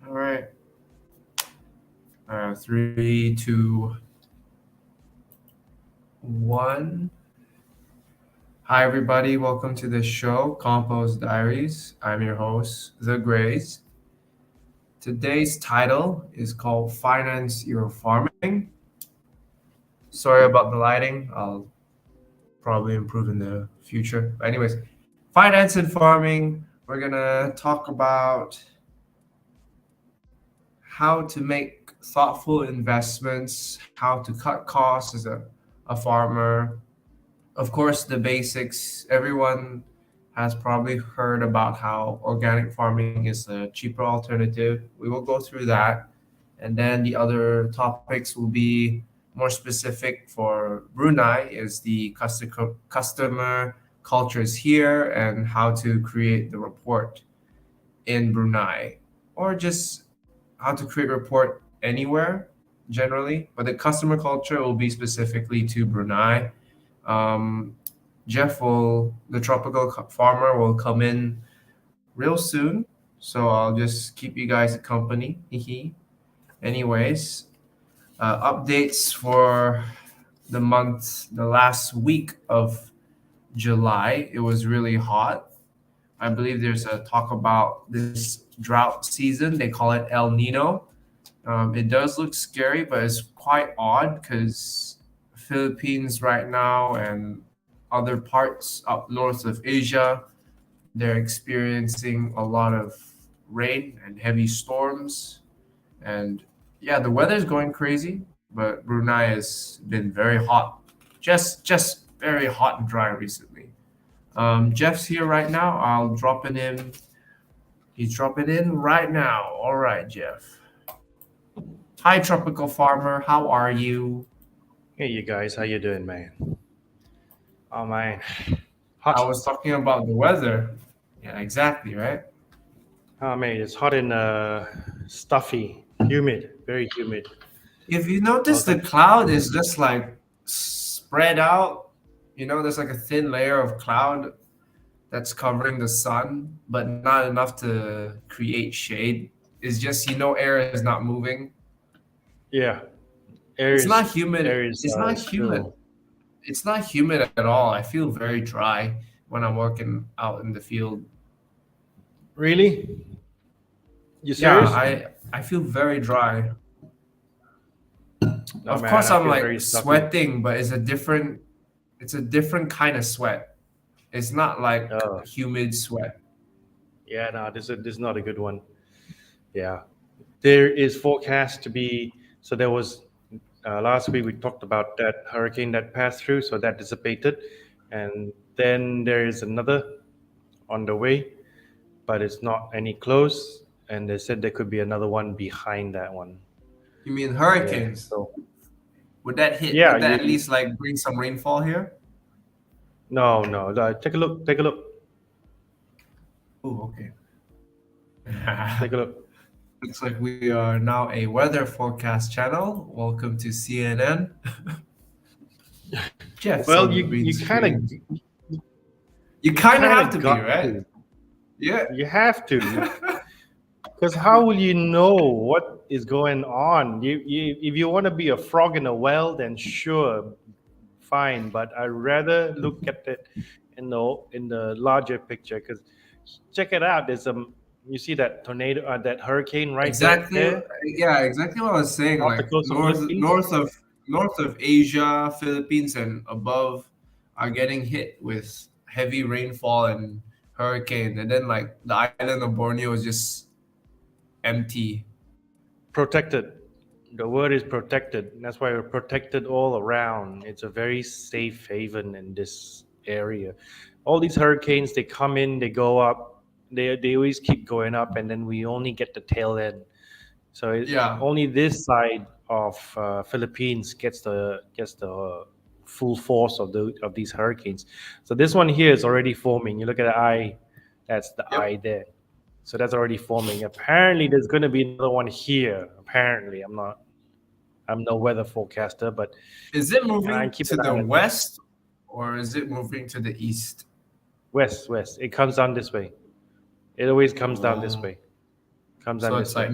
All right. 3, 2, 1. Hi, everybody. Welcome to the show, Compost Diaries. I'm your host, The Grays. Today's title is called Finance Your Farming. Sorry about the lighting. I'll probably improve in the future. But anyways, finance and farming. We're going to talk about how to make thoughtful investments, how to cut costs as a farmer. Of course, the basics. Everyone has probably heard about how organic farming is a cheaper alternative. We will go through that. And then the other topics will be more specific for Brunei is the customer cultures here and how to create the report in Brunei, or just how to create report anywhere generally. But the customer culture will be specifically to Brunei. um, the tropical farmer, will come in real soon. So I'll just keep you guys company. Anyways, updates for the last week of July. It was really hot. I believe there's a talk about this drought season. They call it El Nino. It does look scary, but it's quite odd because Philippines right now and other parts up north of Asia, they're experiencing a lot of rain and heavy storms. And yeah, the weather's going crazy, but Brunei has been very hot, just very hot and dry recently. Jeff's here right now. I'll drop it in. He's dropping in right now. All right, Jeff. Hi, tropical farmer. How are you? Hey, you guys, how you doing, man? Oh man, I hot. was talking about the weather. Yeah, exactly, right? Oh man, it's hot and stuffy, humid, very humid. If you notice, the Welcome. cloud is just like spread out. There's like a thin layer of cloud that's covering the sun, but not enough to create shade. It's just, air is not moving. Yeah, It's not humid. air is It's not humid. still It's not humid at all. I feel very dry when I'm working out in the field. really. You Yeah, serious? I feel very dry. No, Of man, course, I I'm feel like very stuffy. sweating, but it's a different kind of sweat. It's not like Uh, humid sweat. yeah, no, this is not a good one. Yeah, there is forecast to be. So there was last week we talked about that hurricane that passed through, so that dissipated, and then there is another on the way, but it's not any close. And they said there could be another one behind that one. You mean Yeah. hurricanes? So Would that hit? yeah, Would that at least like bring some rainfall here? no. Take a look. Take a look. Oh, okay. Take a look. Looks like we are now a weather forecast channel. Welcome to CNN. Jeff's Well, on the green screen. You you kind of kind have of to be, got right? to. Yeah. You have to, because how will you know what is going on? If you want to be a frog in a well, then sure, fine. But I rather look at it in the larger picture. Because check it out. There's you see that tornado, that hurricane right Exactly. there Yeah, exactly what I was saying. off the Like coast of Philippines. north of Asia, Philippines, and above are getting hit with heavy rainfall and hurricane, and then like the island of Borneo is just empty. Protected. The word is protected. That's why we're protected all around. It's a very safe haven in this area. All these hurricanes, they come in, they go up, they always keep going up, and then we only get the tail end. So Yeah. only this side of Philippines gets the full force of these hurricanes. So this one here is already forming. You look at the eye, that's the eye Yep. there. So that's already forming. Apparently, there's going to be another one here. Apparently, I'm no weather forecaster, but Is it I moving keep to an eye the on it. west or is it moving to the east? West. It comes down this way. It always comes down this Oh, way. Comes So down it's this way. like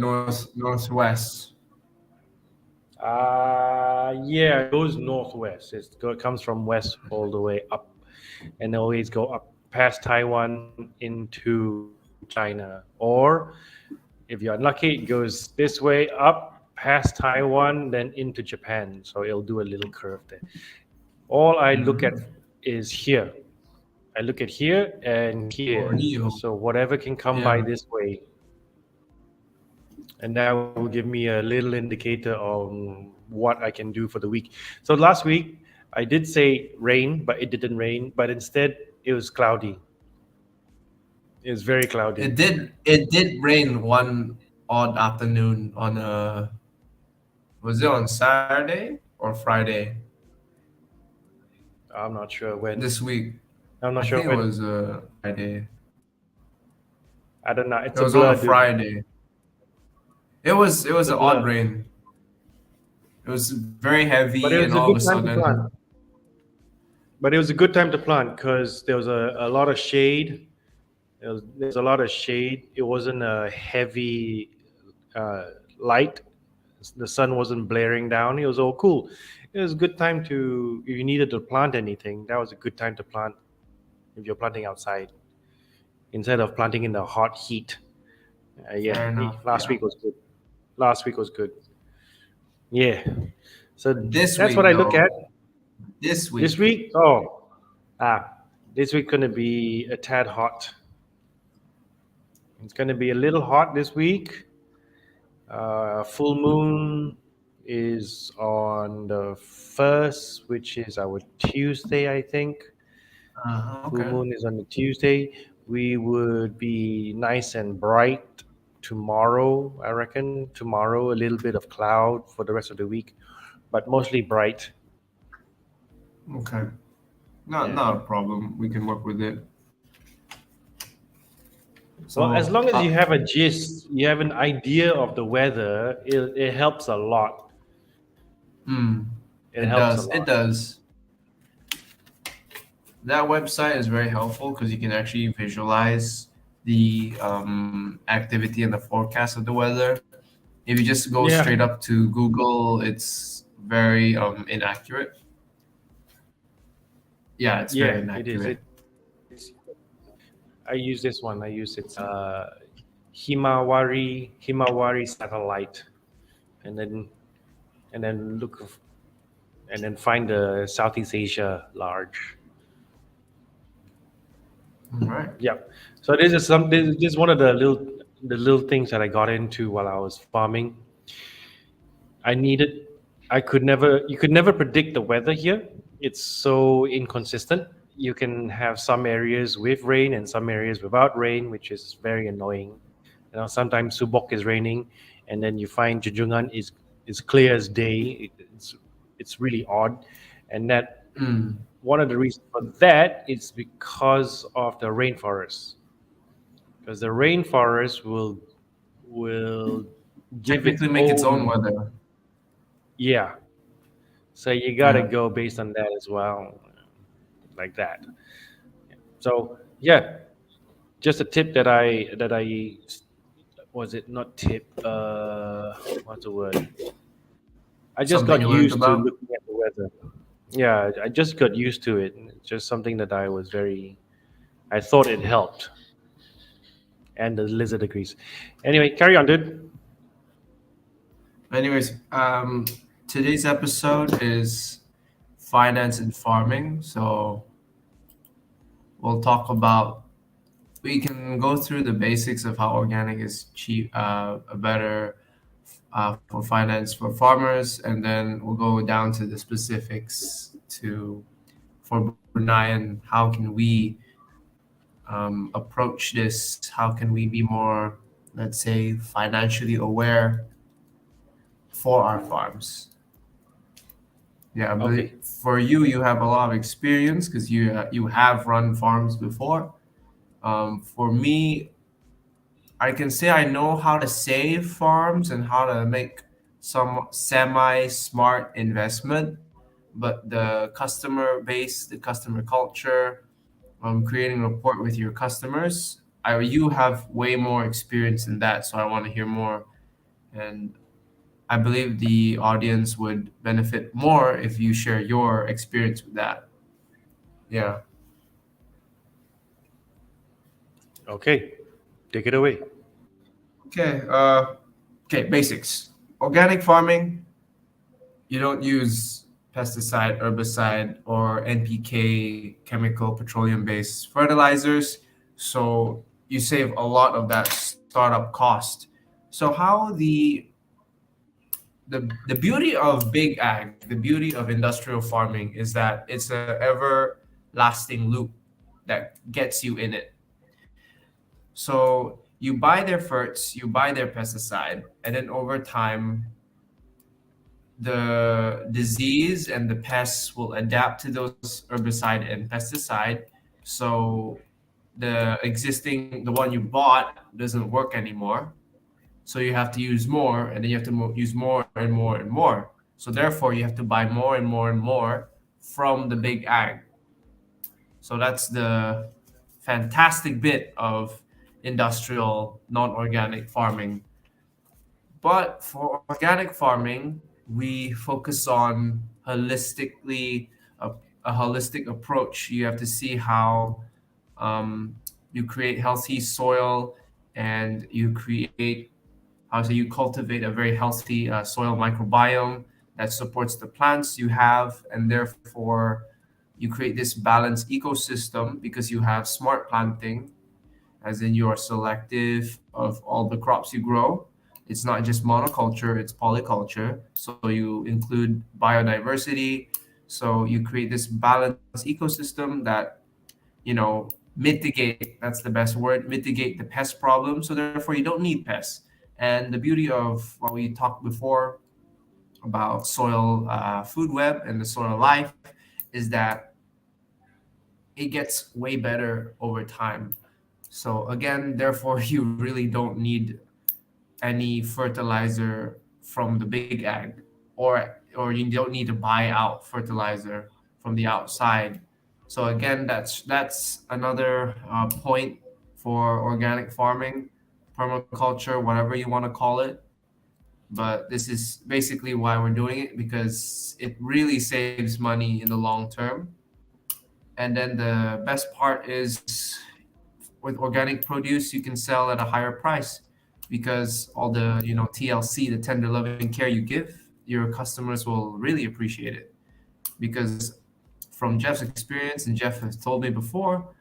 northwest. Yeah, it goes northwest. Comes from west all the way up, and always go up past Taiwan into China. Or if you're unlucky, it goes this way up past Taiwan, then into Japan. So it'll do a little curve there. All I look at Mm-hmm. is here. I look at here and Or here. Neo. So whatever can come Yeah. by this way, and that will give me a little indicator on what I can do for the week. So last week I did say rain, but it didn't rain. But instead, it was cloudy. It was very cloudy. It did rain one odd afternoon on was it on Saturday or Friday I'm not sure when. this week? I'm not I sure think it when. was Friday. I don't know. It It's a was on a blur, dude. Friday. It was It's a an odd blur. rain. It was very But it heavy, and was a all of good a time to plant. sudden, But it was a good time to plant because there was a lot of shade. There's a lot of shade. It wasn't a heavy uh, light. The sun wasn't blaring down. It was all cool. It was a good time to, if you needed to plant anything, that was a good time to plant if you're planting outside instead of planting in the hot heat. Yeah, fair enough. last Yeah. week was good. Last week was good. Yeah. So This that's what week I look though, at. this This week, week, oh, ah, this week gonna be a tad hot. It's gonna be a little hot this week. Full moon is on the first, which is our Tuesday, I think. Full okay, moon is on the Tuesday. We would be nice and bright tomorrow, I reckon. Tomorrow, a little bit of cloud for the rest of the week, but mostly bright. okay, not Yeah. not a problem. We can work with it. Well, as So, long as you have a gist, you have an idea of the weather, it helps a lot. mm, It it helps a does. It lot. does. That website is very helpful because you can actually visualize the activity and the forecast of the weather. If you just go Yeah, straight up to Google, it's very inaccurate. Yeah, it's yeah, very it is. inaccurate. It's. I use this one. I use it's Himawari satellite, and then and then find the Southeast Asia large. All right. Yeah. So this is one of the little things that I got into while I was farming. I needed I could never you could never predict the weather here. It's so inconsistent. You can have some areas with rain and some areas without rain, which is very annoying. Sometimes Subok is raining, and then you find Junjungan is clear as day. It's really odd, and that Mm. one of the reasons for that is because of the rainforest, because the rainforest will give its Technically, make its own own. weather. Yeah, so you got to Yeah. go based on that as well, like that. So yeah, just a tip that I was it not tip? What's the word? I just Something got you learned used to about. looking at the weather. Yeah, I just got used to it. It's just something that I thought it helped, and the lizard agrees. Anyway, carry on, dude. Anyways, today's episode is finance and farming. So we'll talk about. We can go through the basics of how organic is cheap, better for finance for farmers, and then we'll go down to the specifics to for Brunei and how can we approach this? How can we be more, let's say, financially aware for our farms? Yeah, but Okay. for you, you have a lot of experience because you have run farms before. For me, I can say I know how to save farms and how to make some semi-smart investment, but the customer base, the customer culture, creating rapport with your customers. you have way more experience in that, so I want to hear more. And I believe the audience would benefit more if you share your experience with that. Yeah. Okay, take it away. Okay. Okay. Basics. Organic farming. You don't use pesticide, herbicide, or NPK, chemical, petroleum-based fertilizers. So you save a lot of that startup cost. So how the beauty of big ag, the beauty of industrial farming is that it's a ever lasting loop that gets you in it. So you buy their ferts, you buy their pesticide, and then over time, the disease and the pests will adapt to those herbicide and pesticide. So the one you bought doesn't work anymore. So you have to use more, and then you have to use more and more and more. So therefore, you have to buy more and more and more from the big ag. So that's the fantastic bit of industrial non-organic farming. But for organic farming, we focus on a, a holistic approach. You have to see how um, you create healthy soil, and you create how so you cultivate a very healthy soil microbiome that supports the plants you have, and therefore you create this balanced ecosystem because you have smart planting, as in you are selective of all the crops you grow. It's not just monoculture, it's polyculture. So you include biodiversity. So you create this balanced ecosystem that, mitigate, that's the best word, mitigate the pest problem. So therefore you don't need pests. And the beauty of what we talked before about soil food web and the soil life is that it gets way better over time. So again, therefore, you really don't need any fertilizer from the big ag, or you don't need to buy out fertilizer from the outside. So again, that's another point for organic farming, permaculture, whatever you want to call it. But this is basically why we're doing it, because it really saves money in the long term. And then the best part is with organic produce, you can sell at a higher price because all the TLC, the tender loving care you give, your customers will really appreciate it. Because from Jeff's experience, and Jeff has told me before,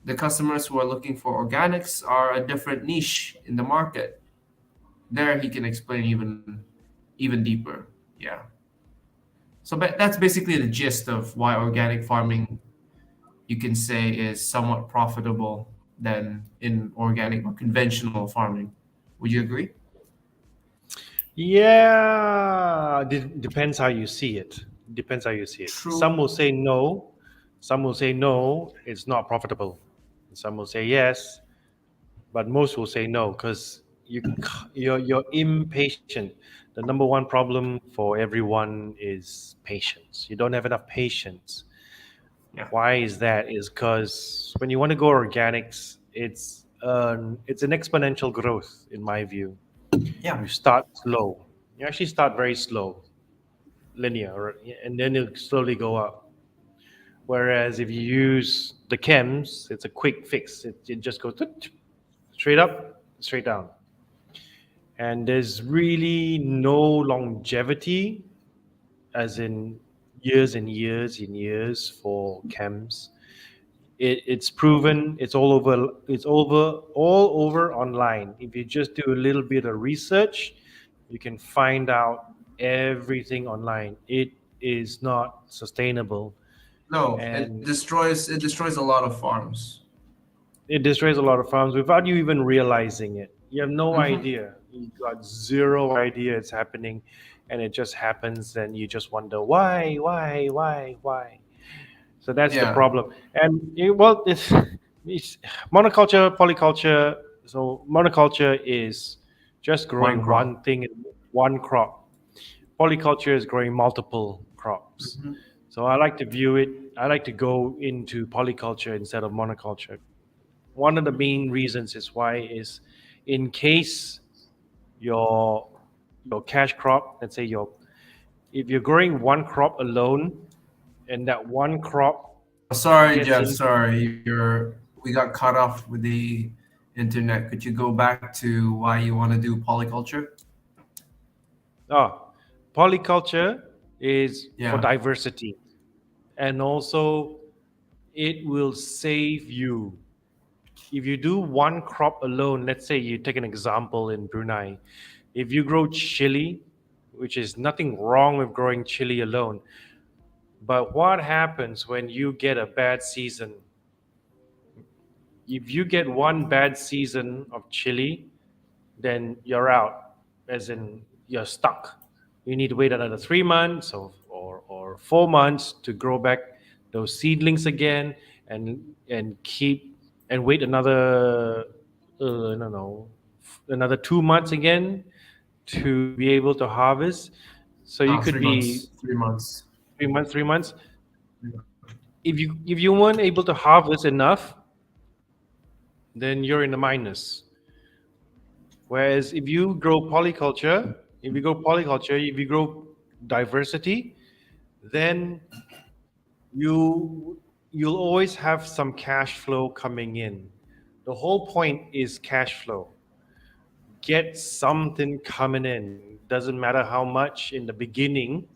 the customers who are looking for organics are a different niche in the market. There he can explain even deeper. Yeah. So that's basically the gist of why organic farming, you can say, is somewhat profitable than in organic or conventional farming. Would you agree? Yeah, depends how you see it. Depends how you see it. True. Some will say no. Some will say no, it's not profitable. Some will say yes, but most will say no because you're impatient. The number one problem for everyone is patience. You don't have enough patience. Yeah. Why is that? Is because when you want to go organics, it's an exponential growth in my view. Yeah. You start slow. You actually start very slow, linear, and then you slowly go up. Whereas if you use the chems, it's a quick fix. It just goes straight up, straight down. And there's really no longevity, as in years and years and years for chems. It's proven. It's all over online. If you just do a little bit of research, you can find out everything online. It is not sustainable, No, and it destroys a lot of farms. it destroys a lot of farms without you even realizing it. You have no Hmm. idea. You got zero idea it's happening, and it just happens, and you just wonder why. So that's the Yeah. problem. And well, it's monoculture, polyculture. So monoculture is just One growing crop. one thing in one crop. Polyculture is growing multiple crops. Hmm. So I like to view it. I like to go into polyculture instead of monoculture. One of the main reasons is why is in case your cash crop, let's say your if you're growing one crop alone and that one crop Sorry, gets Jeff. into Sorry, we got cut off with the internet. Could you go back to why you want to do polyculture? ah polyculture is for Yeah. diversity, and also it will save you if you do one crop alone. Let's say you take an example in Brunei. If you grow chili, which is nothing wrong with growing chili alone, but what happens when you get a bad season? If you get one bad season of chili, then you're out, as in you're stuck. You need to wait another 3 months or 4 months to grow back those seedlings again, and keep and wait another I don't know, another 2 months again to be able to harvest. So you No, could three be months. 3 months. 3 months, 3 months. If you weren't able to harvest enough, then you're in the minus. Whereas if you grow diversity, then you'll always have some cash flow coming in. The whole point is cash flow. Get something coming in. Doesn't matter how much in the beginning.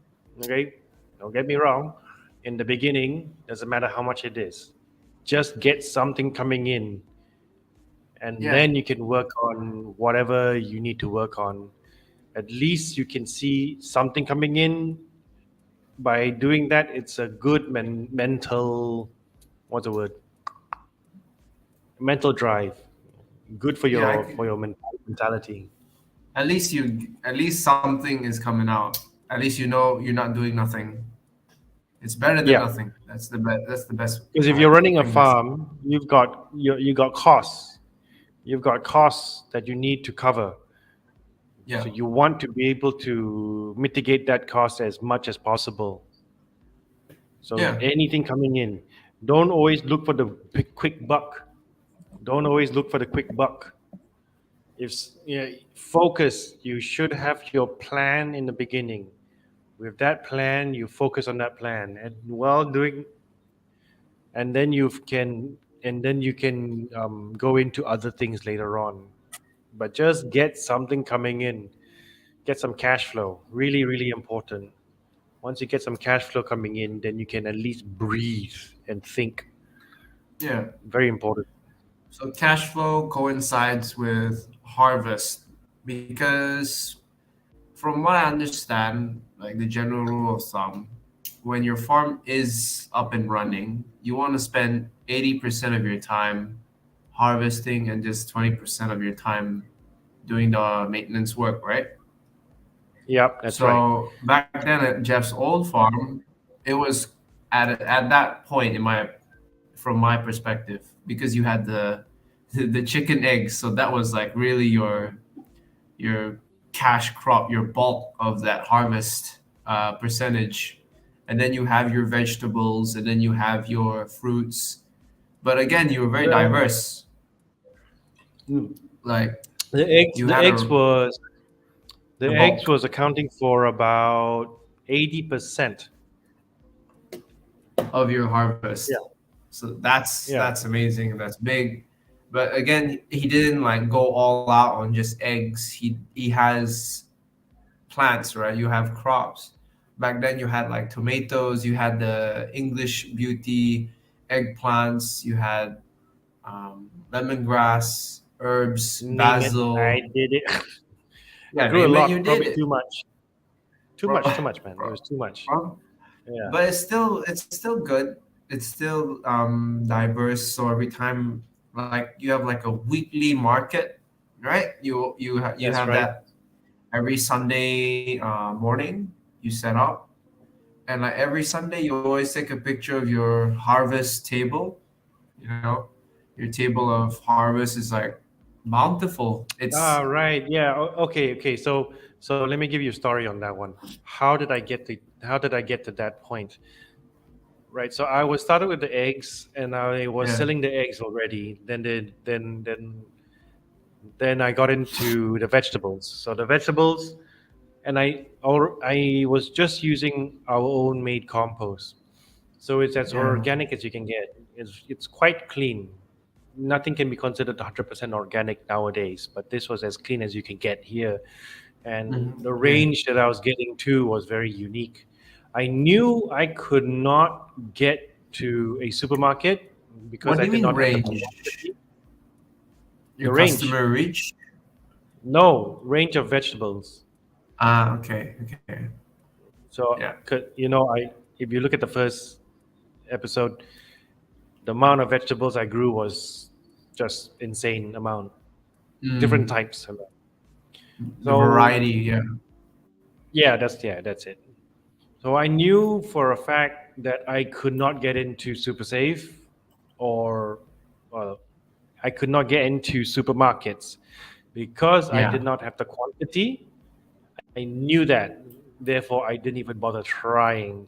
Okay, don't get me wrong. In the beginning, doesn't matter how much it is. Just get something coming in, and Yeah. then you can work on whatever you need to work on. At least you can see something coming in. By doing that, it's a good mental, what's the word, mental drive. Good for Yeah. your mentality. At least something is coming out. At least you know you're not doing nothing. It's better than Yeah, nothing. That's the best because if you're running a thing to say. farm, you got costs. You've got costs that you need to cover. Yeah. So you want to be able to mitigate that cost as much as possible. So Yeah. anything coming in, don't always look for the quick buck. Don't always look for the quick buck. If focus, you should have your plan in the beginning. With that plan, you focus on that plan, and while doing, and then you can go into other things later on. But just get something coming in, get some cash flow. Really, really important. Once you get some cash flow coming in, then you can at least breathe and think. Yeah. Very important. So cash flow coincides with harvest because from what I understand, like the general rule of thumb, when your farm is up and running, you want to spend 80% of your time harvesting and just 20% of your time doing the maintenance work, right? Yep, that's right. So back then at Jeff's old farm, it was at that point in my from my perspective because you had the chicken eggs, so that was like really your cash crop, your bulk of that harvest percentage. And then you have your vegetables, and then you have your fruits. But again, you were very The, diverse. Like you the had eggs a was the the eggs bulk was accounting for about 80%. of your harvest. Yeah, So yeah. that's amazing and that's big. But again, he didn't like go all out on just eggs. He has plants, right? You have crops. Back then, you had like tomatoes, you had the English beauty eggplants, you had lemongrass, herbs, Name it. I basil. did it. I Yeah, grew a name it, you lot, did probably it, too much. bro. Too much, man. It bro, was too much. bro. Yeah. But it's still good. It's still diverse. So every time, like you have like a weekly market, right? You That's have right. that every Sunday morning. You set up, and like every Sunday, you always take a picture of your harvest table. You know, your table of harvest is like bountiful. Ah, It's right. Yeah. Okay. Okay. So let me give you a story on that one. How did I get to that point? right. So I was started with the eggs, and I was Yeah. selling the eggs already. Then I got into the vegetables. So the vegetables, and I was just using our own made compost. So it's as Yeah. organic as you can get. It's quite clean. Nothing can be considered 100% organic nowadays, but this was as clean as you can get here. And the Yeah. range that I was getting to was very unique. I knew I could not get to a supermarket because What I do you did mean not have the range? quantity. Your The range, customer reach? no range of vegetables. Ah, okay. Okay. So, Yeah. I if you look at the first episode, the amount of vegetables I grew was just insane amount, different Mm, types. the So variety, yeah. yeah, that's it. So I knew for a fact that I could not get into Super Safe, or well, I could not get into supermarkets because I Yeah. did not have the quantity. I knew that. Therefore, I didn't even bother trying.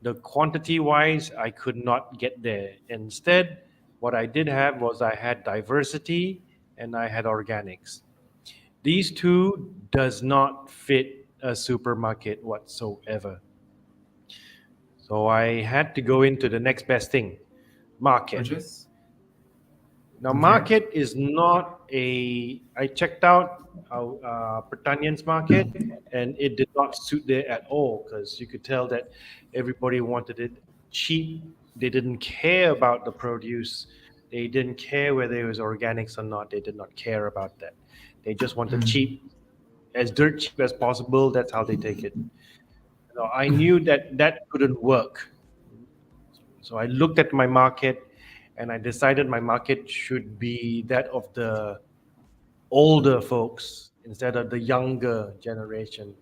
The quantity wise, I could not get there. Instead, what I did have was I had diversity and I had organics. These two does not fit a supermarket whatsoever. So I had to go into the next best thing, market. Which is? Now, Okay. market is not a. I checked out Pertanian's market, and it did not suit there at all because you could tell that everybody wanted it cheap. They didn't care about the produce. They didn't care whether it was organics or not. They did not care about that. They just wanted Mm. cheap, as dirt cheap as possible. That's how they take it. I knew that that couldn't work. So I looked at my market and I decided my market should be that of the older folks instead of the younger generation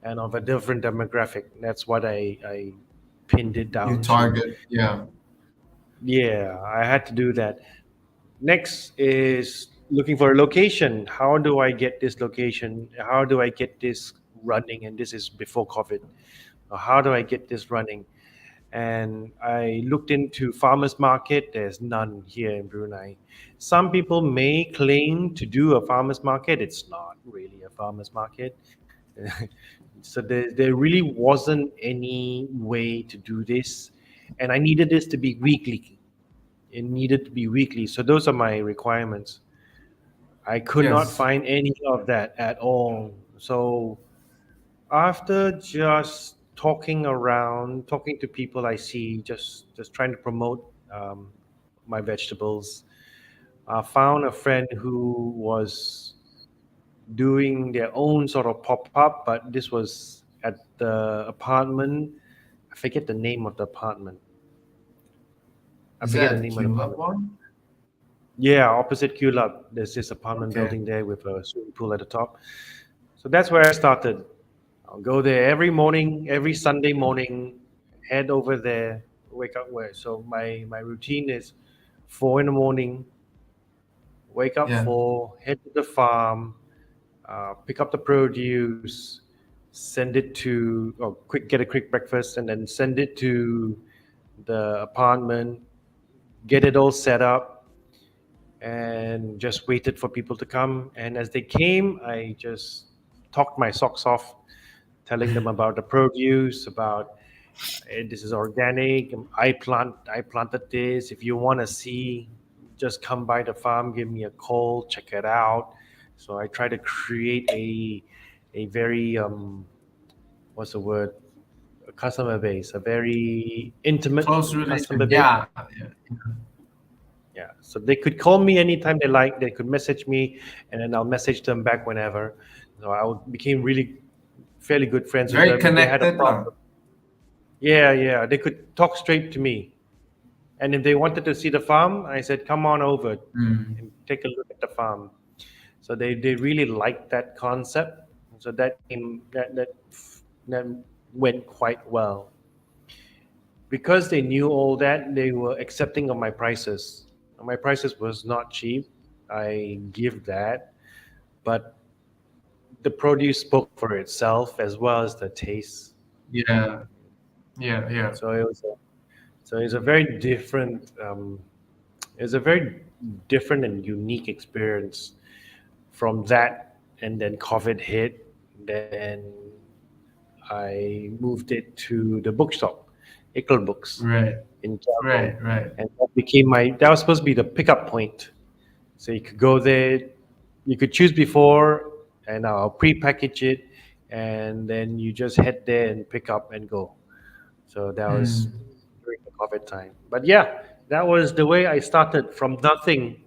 and of a different demographic. That's what I pinned it You down to. target, yeah. Yeah, I had to do that. Next is looking for a location. How do I get this location? How do I get this running? And this is before COVID. How do I get this running? And I looked into farmers market. There's none here in Brunei. Some people may claim to do a farmers market. It's not really a farmers market. So there really wasn't any way to do this. And I needed this to be weekly. It needed to be weekly. So those are my requirements. I could not Yes. find any of that at all. So after just talking around, talking to people I see, just trying to promote my vegetables, I found a friend who was doing their own sort of pop up, but this was at the apartment. I forget the name of the apartment. I Is forget the that name of the Tulip apartment. one? Yeah, opposite QLab, there's this apartment Okay. building there with a swimming pool at the top. So that's where I started. I'll go there every morning, every Sunday morning, head over there, wake up where. So my routine is 4 in the morning, wake up Yeah. 4, head to the farm, pick up the produce, send it to, or quick get a quick breakfast, and then send it to the apartment, get it all set up, and just waited for people to come. And as they came, I just talked my socks off, telling them about the produce, about this is organic. I planted this. If you want to see, just come by the farm, give me a call, check it out. So I try to create a very what's the word, a customer base, a very intimate Close customer relation. base. Yeah. Yeah. Yeah, so they could call me anytime they like. They could message me, and then I'll message them back whenever. So became really fairly good friends with Very them. If they had a connected lah. problem, yeah, they could talk straight to me. And if they wanted to see the farm, I said, "Come on over Mm. and take a look at the farm." So they really liked that concept. So that went quite well because they knew all that. They were accepting of my prices. My prices was not cheap. I give that, but the produce spoke for itself as well as the taste. Yeah. Yeah. Yeah. So it was. So it's a very different. It's a very different and unique experience from that, and then COVID hit. Then I moved it to the bookshop, Ickle Books Right, in Camden, right, right. and that became my. That was supposed to be the pickup point. So you could go there, you could choose before, and I'll pre-package it, and then you just head there and pick up and go. So that was Mm. during the COVID time. But yeah, that was the way I started from nothing,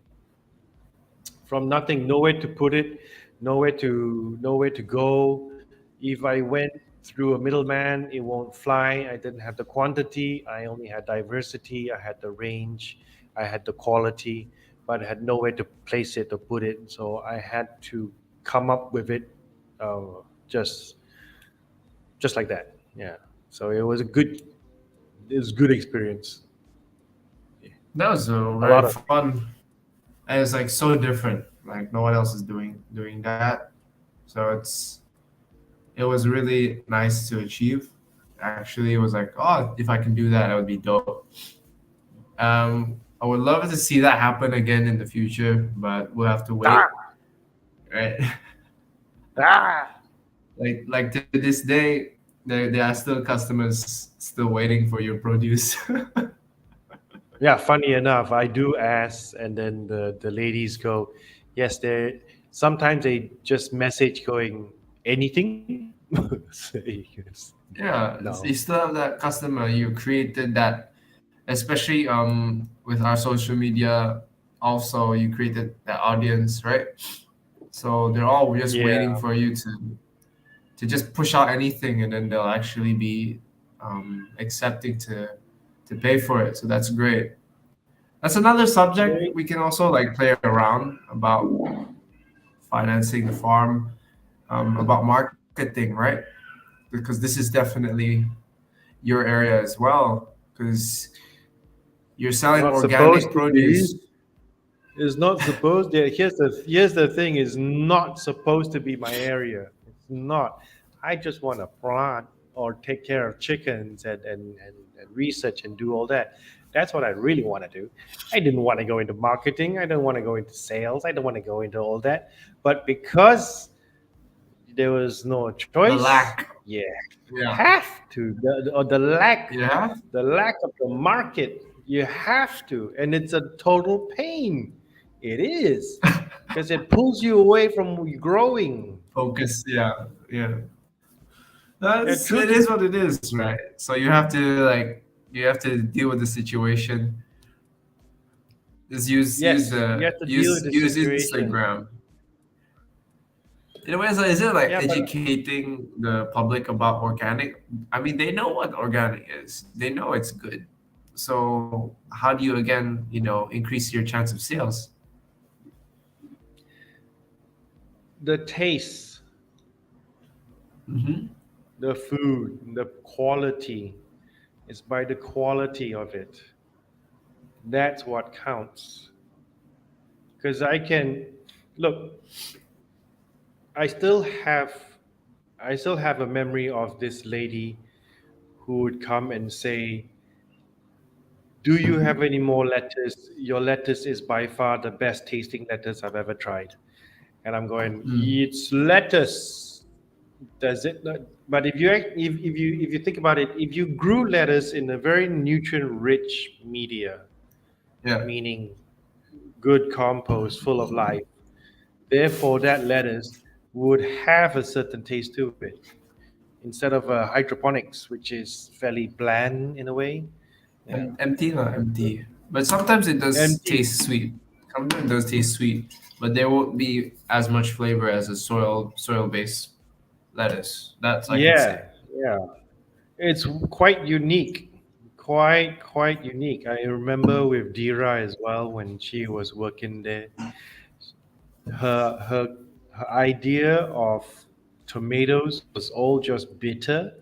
nowhere to put it, nowhere to go. If I went through a middleman, it won't fly. I didn't have the quantity. I only had diversity. I had the range. I had the quality, but I had nowhere to place it or put it. So I had to come up with it, uh, just just like that. Yeah. So it was a good experience. That was A very lot of fun, and it's like so different. Like no one else is doing that, so it was really nice to achieve. Actually, it was like, oh, if I can do that, that would be dope. I would love to see that happen again in the future, but we'll have to ah, wait, right? ah. Like to this day, there are still customers still waiting for your produce. Yeah, funny enough, I do ask, and then the ladies go, yes, they sometimes they just message going, anything? So Yeah, no. you still have that customer. You created that, especially with our social media. Also, you created that audience, right? So they're all just waiting Yeah, for you to just push out anything, and then they'll actually be accepting to pay for it. So that's great. That's another subject they, we can also like play around about financing the farm, about marketing, right? Because this is definitely your area as well. Because you're selling not organic supposed to be. produce. It's not supposed. Yeah, here's the thing. Is not supposed to be my area. It's not. I just want to plant or take care of chickens and research and do all that. That's what I really want to do. I didn't want to go into marketing. I don't want to go into sales. I don't want to go into all that. But because there was no The choice, lack. yeah, Yeah. have to or Yeah. the lack of the market, you have to, and it's a total pain. It is, because it pulls you away from growing. Focus. Yeah. Yeah. Yeah, It truth. is what it is, right? So you have to deal with the situation. Just Yes, you have to deal with the use situation. Instagram. In a way, so is it like Yeah, but educating the public about organic? I mean, they know what organic is. They know it's good. So how do you again, increase your chance of sales? the taste, Hmm. the food, the quality, is by the quality of it. That's what counts. Because I can look, I still have I still have a memory of this lady who would come and say, "Do you have any more lettuce? Your lettuce is by far the best tasting lettuce I've ever tried." And I'm going, Mm. "It's lettuce. Does it not?" But if you think about it, if you grew lettuce in a very nutrient-rich media, Yeah. meaning good compost full of life, therefore that lettuce would have a certain taste to it instead of hydroponics, which is fairly bland in a way. Yeah, Empty, not empty. But sometimes it does empty. taste sweet. Sometimes it does taste sweet, but there won't be as much flavor as a soil based lettuce. That's I can say. Yeah, yeah. It's quite unique, quite unique. I remember with Dira as well when she was working there. Her idea of tomatoes was all just bitter,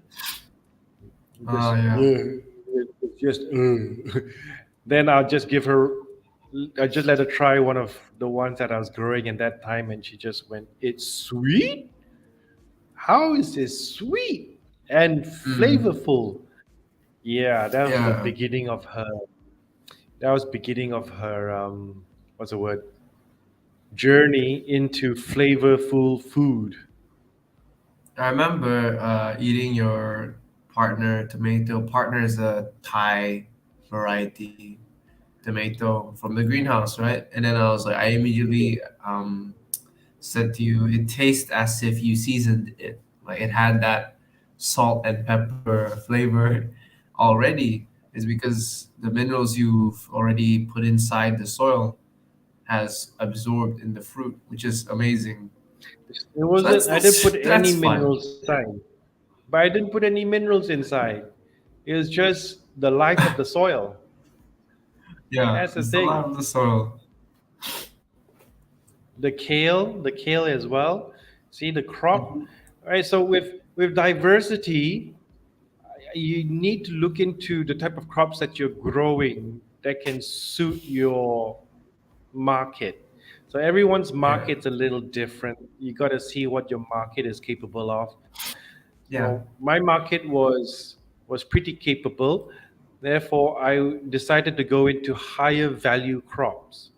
Oh just yeah. it's just then I'll just give her I just let her try one of the ones that I was growing at that time, and she just went, "It's sweet. How is this sweet and Mm. flavorful?" Yeah, that was the Yeah, beginning of her. That was beginning of her. What's the word? Journey into flavorful food. I remember eating your partner tomato. Partner is a Thai variety tomato from the greenhouse, right? And then I was like, I immediately said to you, it tastes as if you seasoned it. Like it had that salt and pepper flavor already. Is because the minerals you've already put inside the soil has absorbed in the fruit, which is amazing. It So wasn't. I didn't put any that's fun. minerals inside, but I didn't put any minerals inside. It was just the life of the soil. Yeah, That's the it's the life thing. of the soil. The kale as well. See the crop. All right. So with diversity, you need to look into the type of crops that you're growing that can suit your market. So everyone's Yeah, market's a little different. You got to see what your market is capable of. So yeah. my market was pretty capable. Therefore, I decided to go into higher value crops: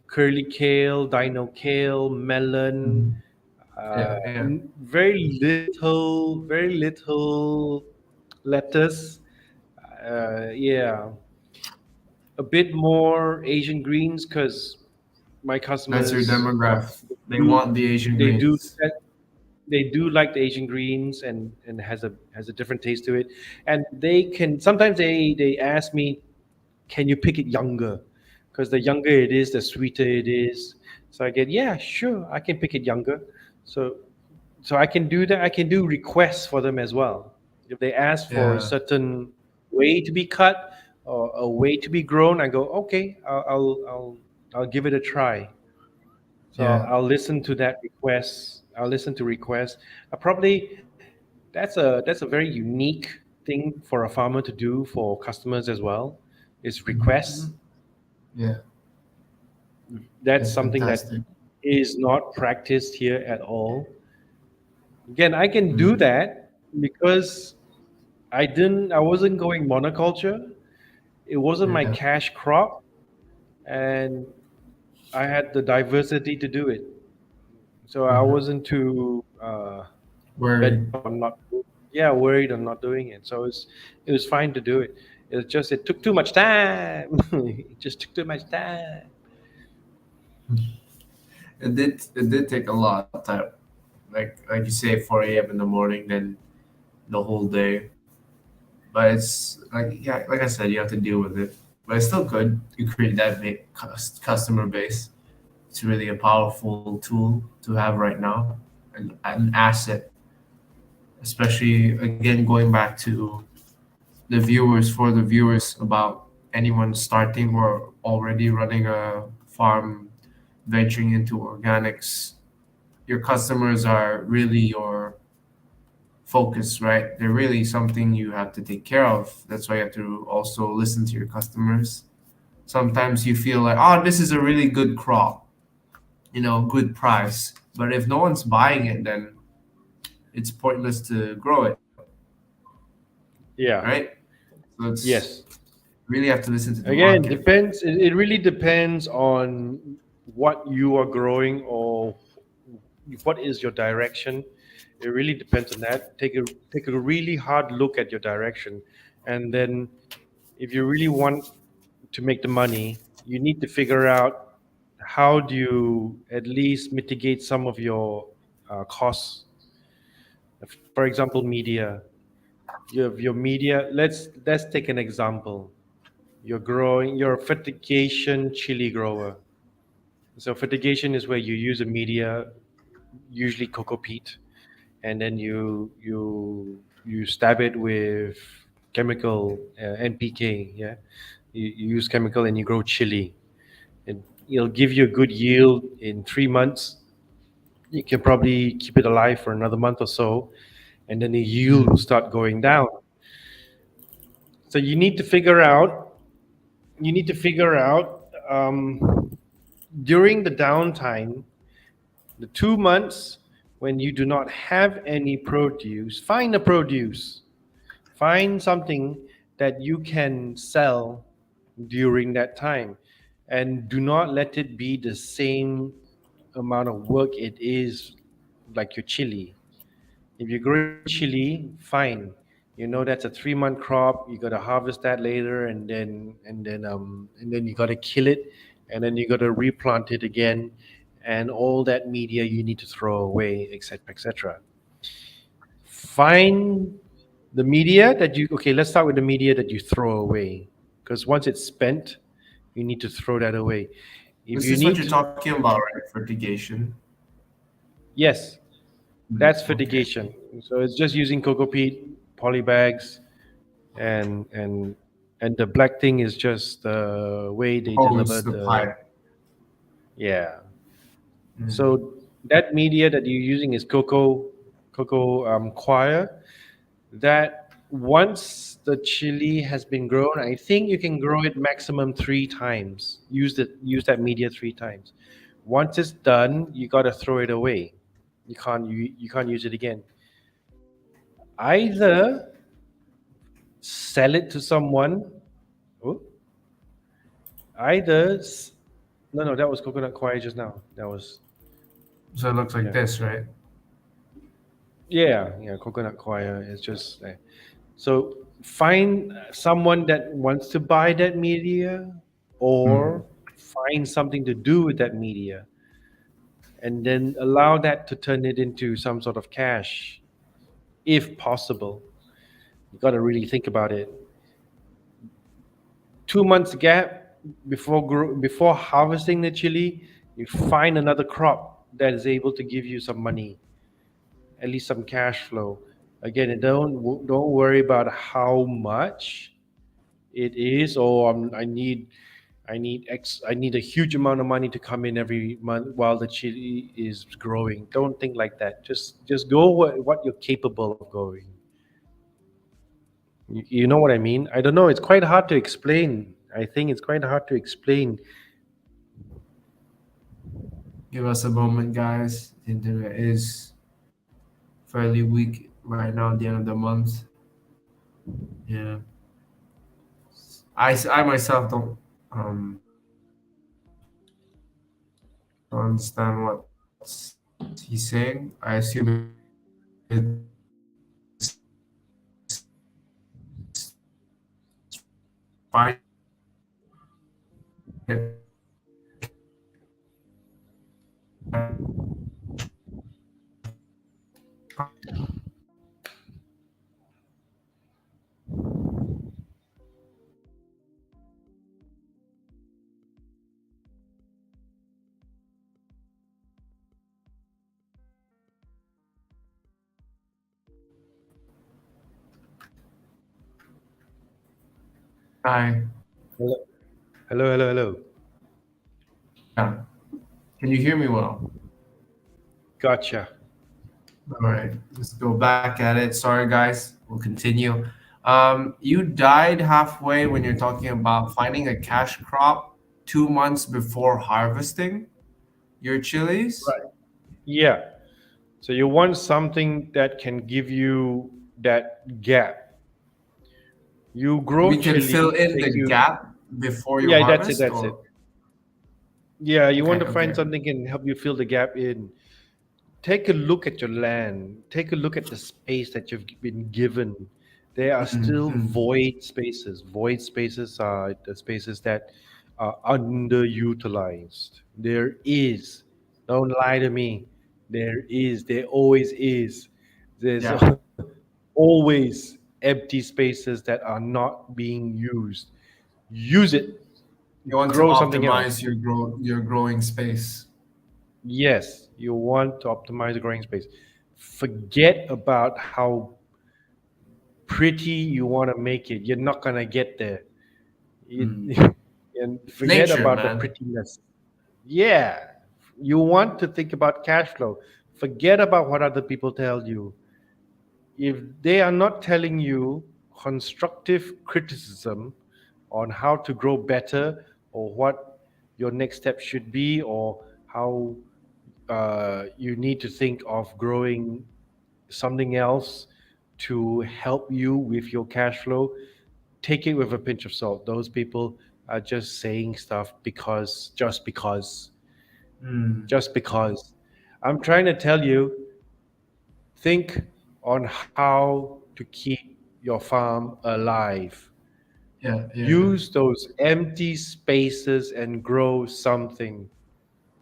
curly kale, dino kale, melon. Mhm. Yeah, yeah. Very little lettuce. Yeah, a bit more Asian greens because my That's your customers demographic. They do want the Asian they do greens. they do like the Asian greens, and has a different taste to it. And they can sometimes they ask me, can you pick it younger? Because the younger it is, the sweeter it is. So I get, yeah, sure, I can pick it younger. So so I can do that. I can do requests for them as well. If they ask for a Yeah, certain way to be cut or a way to be grown, I go, okay, I'll give it a try. So yeah. I'll listen to that request. I'll listen to requests. I probably that's a very unique thing for a farmer to do for customers as well. Is requests. Hmm. Yeah, That's that's something that fantastic. is not practiced here at all. Again, I can do Mm. that because I wasn't going monoculture. It wasn't my Yeah. cash crop, and I had the diversity to do it. So I Uh-huh. wasn't too bent Worried. on not, yeah, worried on not doing it. So it was fine to do it. It's just it took too much time. It just took too much time. It did take a lot of time. Like you say, 4 a.m. in the morning, then the whole day. But it's like, yeah, like I said, you have to deal with it. But it's still good. You create that customer base. It's really a powerful tool to have right now, an asset, especially again going back to the viewers, for the viewers, about anyone starting or already running a farm, venturing into organics. Your customers are really your focus, right? They're really something you have to take care of. That's why you have to also listen to your customers. Sometimes you feel like, oh, this is a really good crop, good price. But if no one's buying it, then it's pointless to grow it, Yeah. right? So it's Yes. really have to listen to the Again, market. depends. It really depends on what you are growing or what is your direction. It really depends on that. Take a really hard look at your direction, and then if you really want to make the money, you need to figure out how do you at least mitigate some of your costs. For example, media. You have your media. Let's take an example. You're a fertigation chili grower. So fertigation is where you use a media, usually cocoa peat, and then you stab it with chemical NPK. Yeah, you use chemical and you grow chili. And it'll give you a good yield in 3 months. You can probably keep it alive for another month or so, and then the yield will Mm. start going down. So you need to figure out. You need to figure out during the downtime, the 2 months when you do not have any produce. Find a produce. Find something that you can sell during that time, and do not let it be the same amount of work it is like your chili. If you're growing chili, fine. You know that's a 3 month crop. You gotta harvest that later, and then you gotta kill it, and then you gotta replant it again, and all that media you need to throw away, etc., etc. Find the media that you okay. Let's start with the media that you throw away, because once it's spent, you need to throw that away. If This you is what need you're to, talking about, right? Fertigation. yes, Mm, that's okay. fertigation. So it's just using cocoa peat, poly bags, and and and the black thing is just the way they deliver Hose the the, pipe. yeah. Mm, So that media that you're using is cocoa coir. That once the chili has been grown, I think you can grow it maximum 3 times. Use that media 3 times. Once it's done, you gotta throw it away. You can't use it again. Either sell it to someone. Oh, either no, that was coconut coir just now. That was, so it looks like yeah, this, right? yeah, coconut coir is just so find someone that wants to buy that media, Mm. or find something to do with that media, and then allow that to turn it into some sort of cash, if possible. You got to really think about it. 2 months gap before harvesting the chili, you find another crop that is able to give you some money, at least some cash flow. Again, and don't worry about how much it is. Oh, I need a huge amount of money to come in every month while the chili is growing. Don't think like that. Just go what you're capable of going. You know what I mean? I don't know. It's quite hard to explain. I think it's quite hard to explain. Give us a moment, guys. The internet is fairly weak right now at the end of the month. Yeah. I myself don't understand what he's saying. I assume it's Hi. Hello, hello. Yeah. Can you hear me well? Gotcha. All right. Let's go back at it. Sorry, guys. We'll continue. You died halfway when you're talking about finding a cash crop 2 months before harvesting your chilies. Right. Yeah. So you want something that can give you that gap. You grow We can chili, fill in take the you. gap before you Yeah, that's it. harvest, That's it. or Yeah, you want okay, to find okay. something can help you fill the gap in. Take a look at your land. Take a look at the space that you've been given. There are still Mm-hmm. void spaces. Void spaces are the spaces that are underutilized. There is. Don't lie to me. There is. There always is. There's Yeah. always empty spaces that are not being used. Use it. You want to Grow something optimize else. your growing space. Yes, you want to optimize the growing space. Forget about how pretty you want to make it. You're not gonna get there. It, Mm. and forget Nature, about the man. prettiness. Yeah, you want to think about cash flow. Forget about what other people tell you. If they are not telling you constructive criticism on how to grow better, or what your next step should be, or how you need to think of growing something else to help you with your cash flow, take it with a pinch of salt. Those people are just saying stuff because, Mm. just because. I'm trying to tell you, think on how to keep your farm alive. Yeah, yeah, yeah. Use those empty spaces and grow something.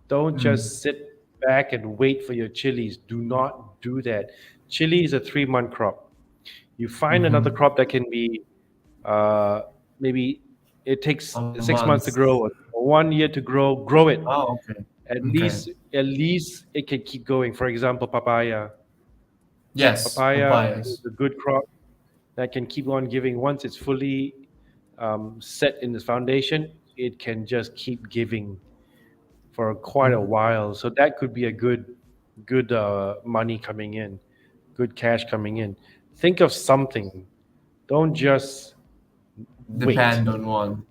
Don't Mm. just sit back and wait for your chilies. Do not do that. Chili is a 3 month crop. You find another Mm-hmm. crop that can be uh, maybe it takes A 6 months month. to grow or 1 year to grow. Grow it. Oh, okay. At Okay. least, at least it can keep going. For example, papaya. Yes, Papaya is papayas. a good crop that can keep on giving. Once it's fully set in the foundation, it can just keep giving for quite a Mm. while. So that could be a good money coming in, good cash coming in. Think of something. Don't just wait Depend on one.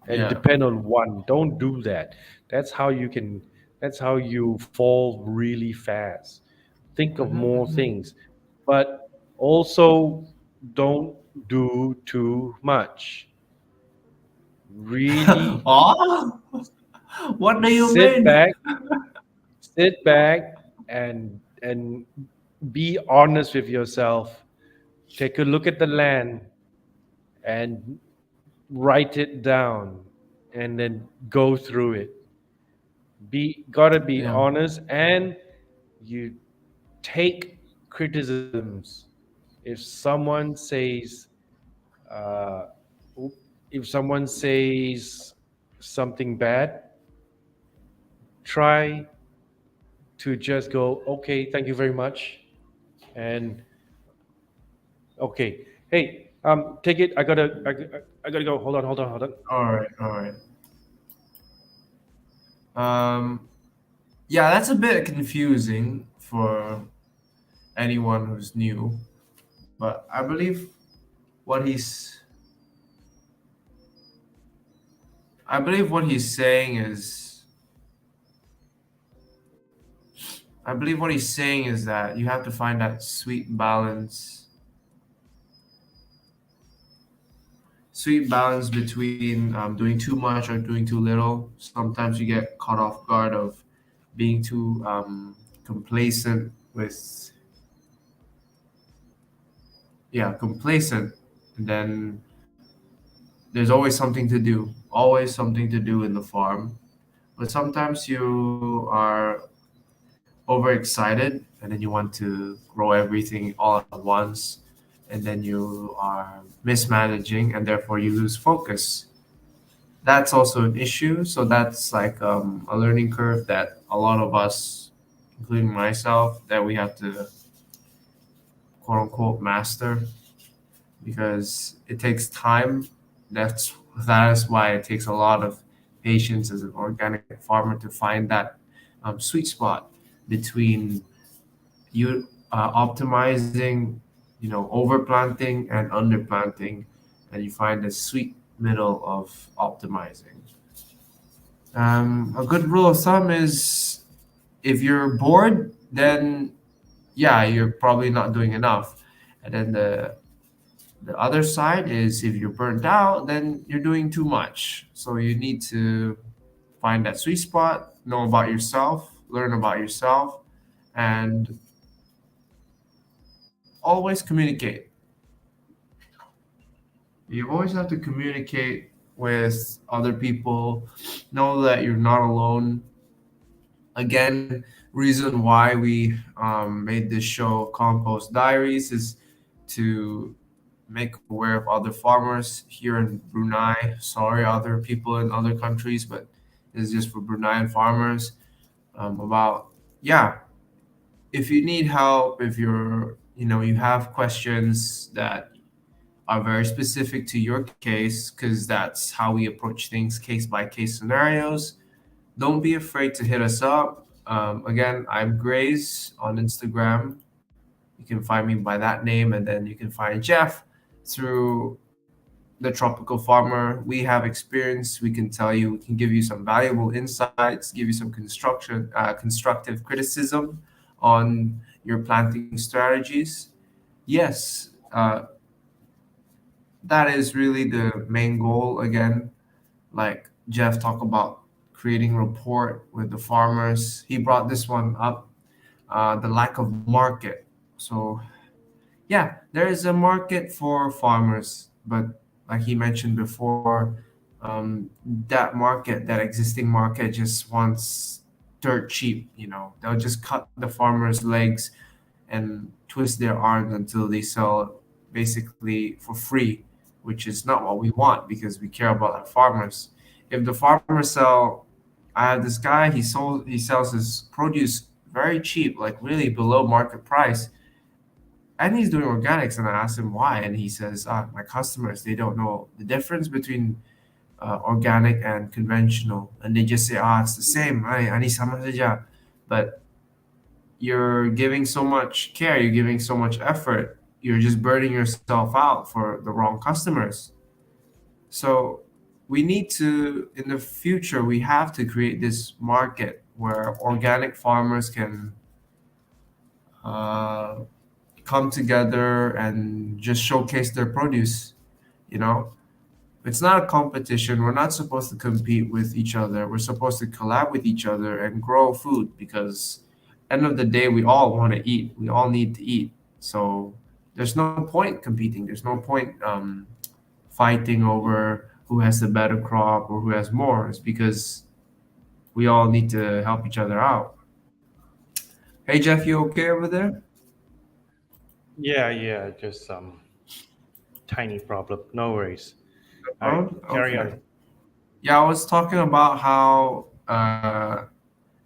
and Yeah. depend on one. Don't do that. That's how you can. That's how you fall really fast. Think of more Mm-hmm, things, but also don't do too much. mm-hmm. Really Oh, what do you sit mean? back, sit back, and be honest with yourself. Take a look at the land and write it down, and then go through it. Be gotta be Yeah. honest, and you take criticisms. If someone says, uh, if someone says something bad, try to just go, okay, thank you very much, and okay, hey, take it. I gotta go. Hold on. All right. All right. Um. Yeah, that's a bit confusing for anyone who's new, but I believe what he's I believe what he's saying is I believe what he's saying is that you have to find that sweet balance between doing too much or doing too little. Sometimes you get caught off guard of being too complacent with complacent, and then there's always something to do in the farm. But sometimes you are overexcited and then you want to grow everything all at once, and then you are mismanaging and therefore you lose focus. That's also an issue. So that's like a learning curve that a lot of us, including myself, that we have to quote unquote master, because it takes time. That is why it takes a lot of patience as an organic farmer to find that sweet spot between you optimizing, overplanting and underplanting, and you find the sweet middle of optimizing. A good rule of thumb is if you're bored, then yeah, you're probably not doing enough. And then the other side is if you're burnt out, then you're doing too much. So you need to find that sweet spot, know about yourself, learn about yourself, and always communicate. You always have to communicate with other people, know that you're not alone. Again, reason why we made this show Compost Diaries is to make aware of other farmers here in Brunei. Sorry, other people in other countries, but it's just for Bruneian farmers. About, yeah, if you need help, if you have questions that are very specific to your case, because that's how we approach things, case by case scenarios. Don't be afraid to hit us up. Again, I'm Grace on Instagram. You can find me by that name, and then you can find Jeff through the Tropical Farmer. We have experience. We can tell you, we can give you some valuable insights, give you some constructive criticism on your planting strategies. Yes, that is really the main goal again. Like Jeff talked about creating rapport with the farmers. He brought this one up, the lack of market. So yeah, there is a market for farmers, but like he mentioned before, that market, that existing market, just wants dirt cheap. They'll just cut the farmers' legs and twist their arms until they sell basically for free, which is not what we want because we care about our farmers. If the farmers sell, I have this guy, he sells his produce very cheap, like really below market price, and he's doing organics, and I asked him why, and he says, my customers, they don't know the difference between organic and conventional, and they just say, it's the same, ani sama saja. But you're giving so much care, you're giving so much effort, you're just burning yourself out for the wrong customers. So we need to, in the future, we have to create this market where organic farmers can uh, come together and just showcase their produce. You know, it's not a competition. We're not supposed to compete with each other. We're supposed to collab with each other and grow food because end of the day, we all want to eat. We all need to eat. So there's no point competing. There's no point fighting over who has the better crop or who has more. It's because we all need to help each other out. Hey Jeff, you okay over there? Yeah, yeah, just some tiny problem. No worries. All right, Oh, carry okay. on. Yeah, I was talking about how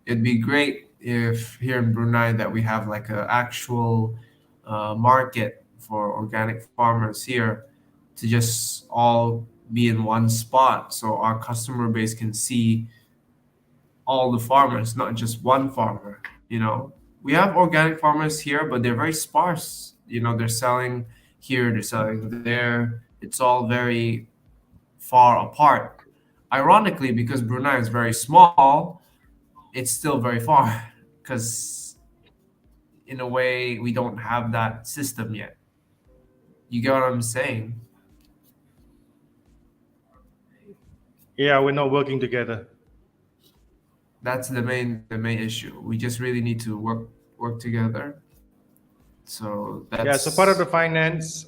it'd be great if here in Brunei that we have like an actual market for organic farmers here to just all be in one spot so our customer base can see all the farmers, not just one farmer. We have organic farmers here, but they're very sparse. They're selling here, they're selling there. It's all very far apart. Ironically, because Brunei is very small, it's still very far because in a way we don't have that system yet. You get what I'm saying? Yeah, we're not working together. That's the main issue. We just really need to work together. So Yeah, so part that's of the finance,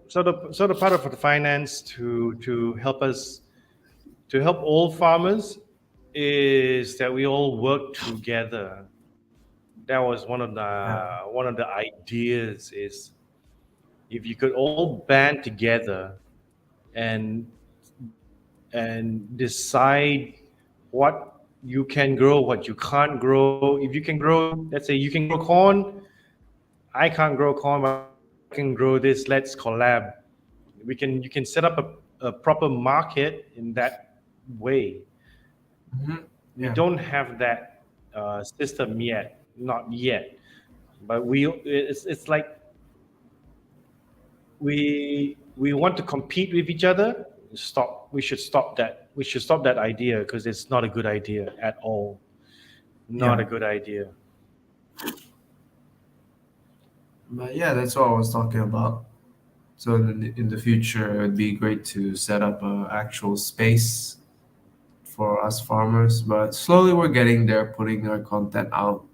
so the part of the finance to help us to help all farmers is that we all work together. That was yeah, one of the ideas is if you could all band together and decide what you can grow, what you can't grow. If you can grow, let's say you can grow corn, I can't grow corn, but I can grow this. Let's collab. You can set up a proper market in that way. hmm We yeah, don't have that system yet, not yet. But it's like we want to compete with each other. Stop. We should stop that. We should stop that idea because it's not a good idea at all. Not yeah. a good idea. But yeah, that's what I was talking about. So in the future, it'd be great to set up a actual space for us farmers. But slowly, we're getting there, putting our content out.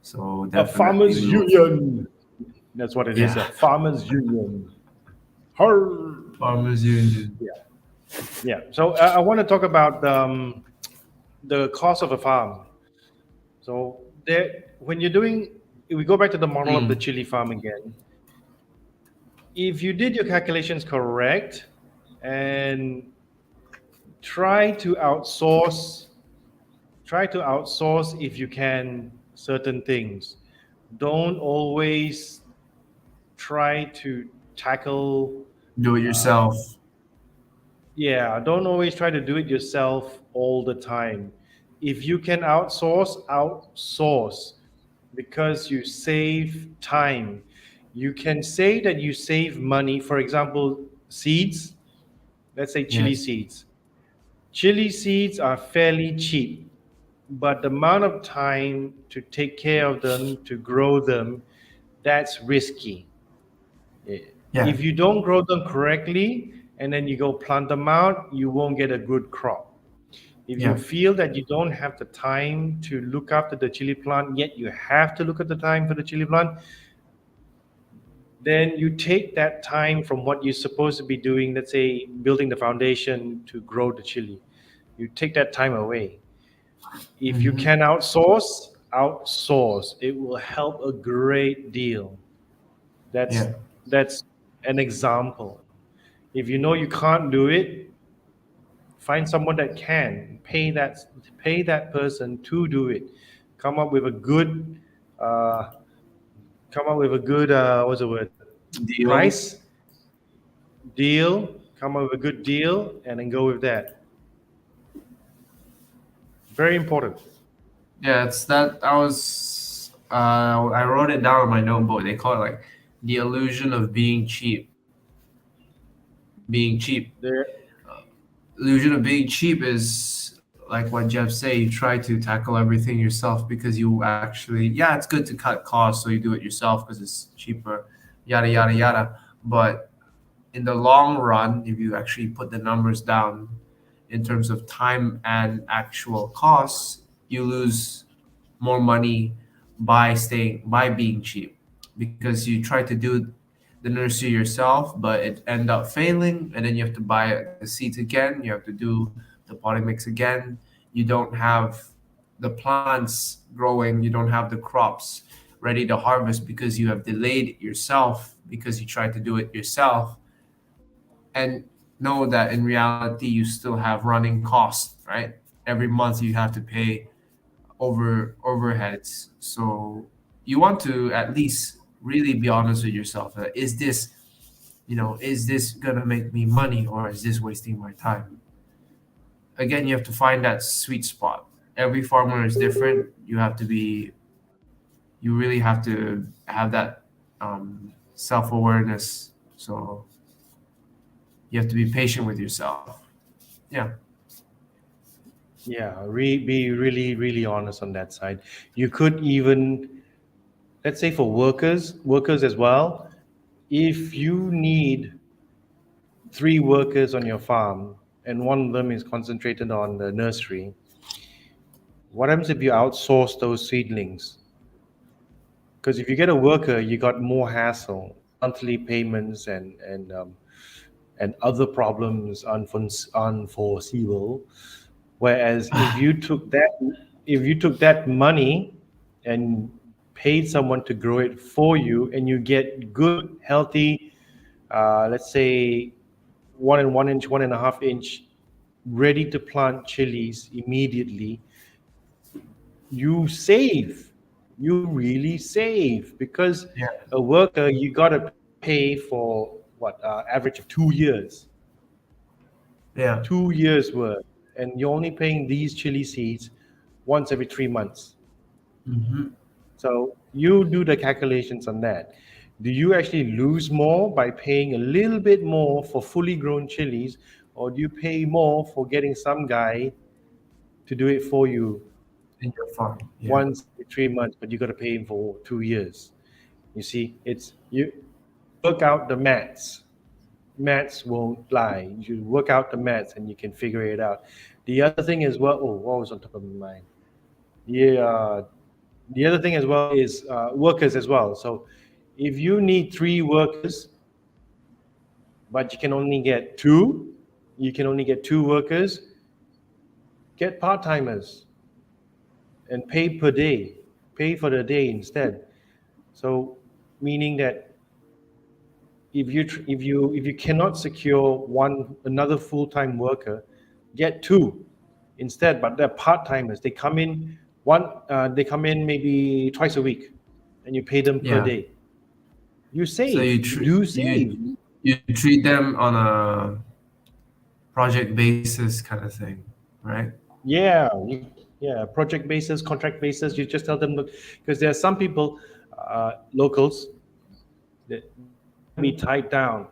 So A definitely, farmers we will. union. That's what it is. Yeah, A farmers union. Her. farmers union. Yeah. Yeah. So I want to talk about the cost of a farm. So there, when you're doing, if we go back to the model of the Mm, chili farm again. If you did your calculations correct and try to outsource, try to outsource if you can certain things. Don't always try to tackle do it yourself. yeah, don't always try to do it yourself all the time. If you can outsource, outsource because you save time. You can say that you save money. For example, seeds, let's say chili Yes. seeds. Chili seeds are fairly cheap, but the amount of time to take care of them, to grow them, that's risky. Yeah. If you don't grow them correctly, and then you go plant them out, you won't get a good crop. If you Yeah. feel that you don't have the time to look after the chili plant, yet you have to look at the time for the chili plant, then you take that time from what you're supposed to be doing, let's say building the foundation to grow the chili. You take that time away. If you Hmm. can outsource, outsource. It will help a great deal. That's Yeah. that's an example. If you know you can't do it, find someone that can. Pay that person to do it. Come up with a good uh, what's the word, Deal. price deal. Come up with a good deal and then go with that. Very important. Yeah, it's that. I was. I wrote it down on my notebook. They call it like the illusion of being cheap. Being cheap. There. Illusion of being cheap is like what Jeff say. You try to tackle everything yourself because you actually, yeah, it's good to cut costs, so you do it yourself because it's cheaper. Yada yada yada. But in the long run, if you actually put the numbers down in terms of time and actual costs, you lose more money by being cheap because you try to do the nursery yourself, but it end up failing, and then you have to buy the seeds again. You have to do the potting mix again. You don't have the plants growing. You don't have the crops ready to harvest because you have delayed it yourself because you tried to do it yourself, and know that in reality you still have running costs, right? Every month you have to pay overheads. So you want to at least really be honest with yourself. Is this, is this gonna make me money or is this wasting my time? Again, you have to find that sweet spot. Every farmer is different. You really have to have that self awareness. So you have to be patient with yourself. Yeah. Yeah, be really, really honest on that side. You could even, let's say for workers as well, if you need three workers on your farm and one of them is concentrated on the nursery, what happens if you outsource those seedlings? Because if you get a worker, you got more hassle, monthly payments and other problems unforeseeable. Whereas if you took that money and paid someone to grow it for you, and you get good, healthy, let's say 1 and 1 inch, 1.5 inch, ready to plant chilies immediately, you save. You really save because Yeah. a worker you gotta pay for what average of 2 years, Yeah. 2 years worth, and you're only paying these chili seeds once every 3 months. Hmm. So you do the calculations on that. Do you actually lose more by paying a little bit more for fully grown chilies, or do you pay more for getting some guy to do it for you In your farm. Yeah. once every 3 months, but you got to pay him for 2 years? You see, it's you work out the maths. Maths won't lie. You work out the maths and you can figure it out. The other thing as well. Oh, what was on top of my mind? Yeah, the other thing as well is workers as well. So if you need three workers, but you can only get two workers, get part timers and pay per day. Pay for the day instead. So meaning that if you cannot secure one another full time worker, get two instead. But they're part timers. They come in maybe twice a week, and you pay them per Yeah. day. You So save. You do save. you treat them on a project basis kind of thing, right? Yeah, yeah. Project basis, contract basis. You just tell them, look, because there are some people, locals, that they don't want to be tied down.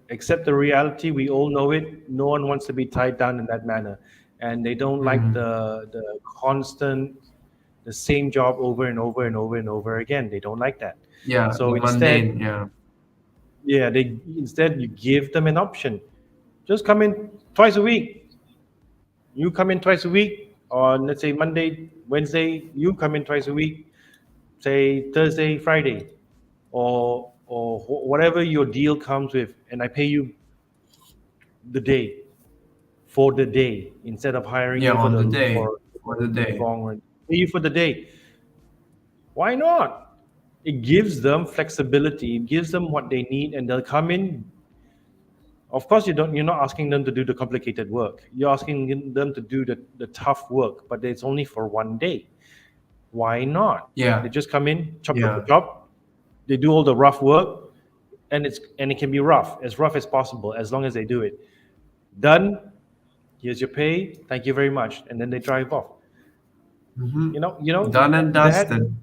Accept the reality. We all know it. No one wants to be tied down in that manner, and they don't like Hmm. the constant, the same job over and over and over and over again. They don't like that. Yeah, So the instead, mundane. Yeah. Yeah, they instead you give them an option. Just come in twice a week. You come in twice a week on, let's say, Monday, Wednesday. You come in twice a week. Say Thursday, Friday, or whatever your deal comes with, and I pay you the day for the day instead of hiring Yeah, you on the day, for for the the day. long run. Pay you for the day. Why not? It gives them flexibility. It gives them what they need, and they'll come in. Of course, you don't. You're not asking them to do the complicated work. You're asking them to do the tough work, but it's only for one day. Why not? Yeah, They just come in, chop, chop, yeah. chop, chop. They do all the rough work, and it can be rough as possible, as long as they do it. Done. Here's your pay. Thank you very much, and then they drive off. Hmm. You know Done and that dusted.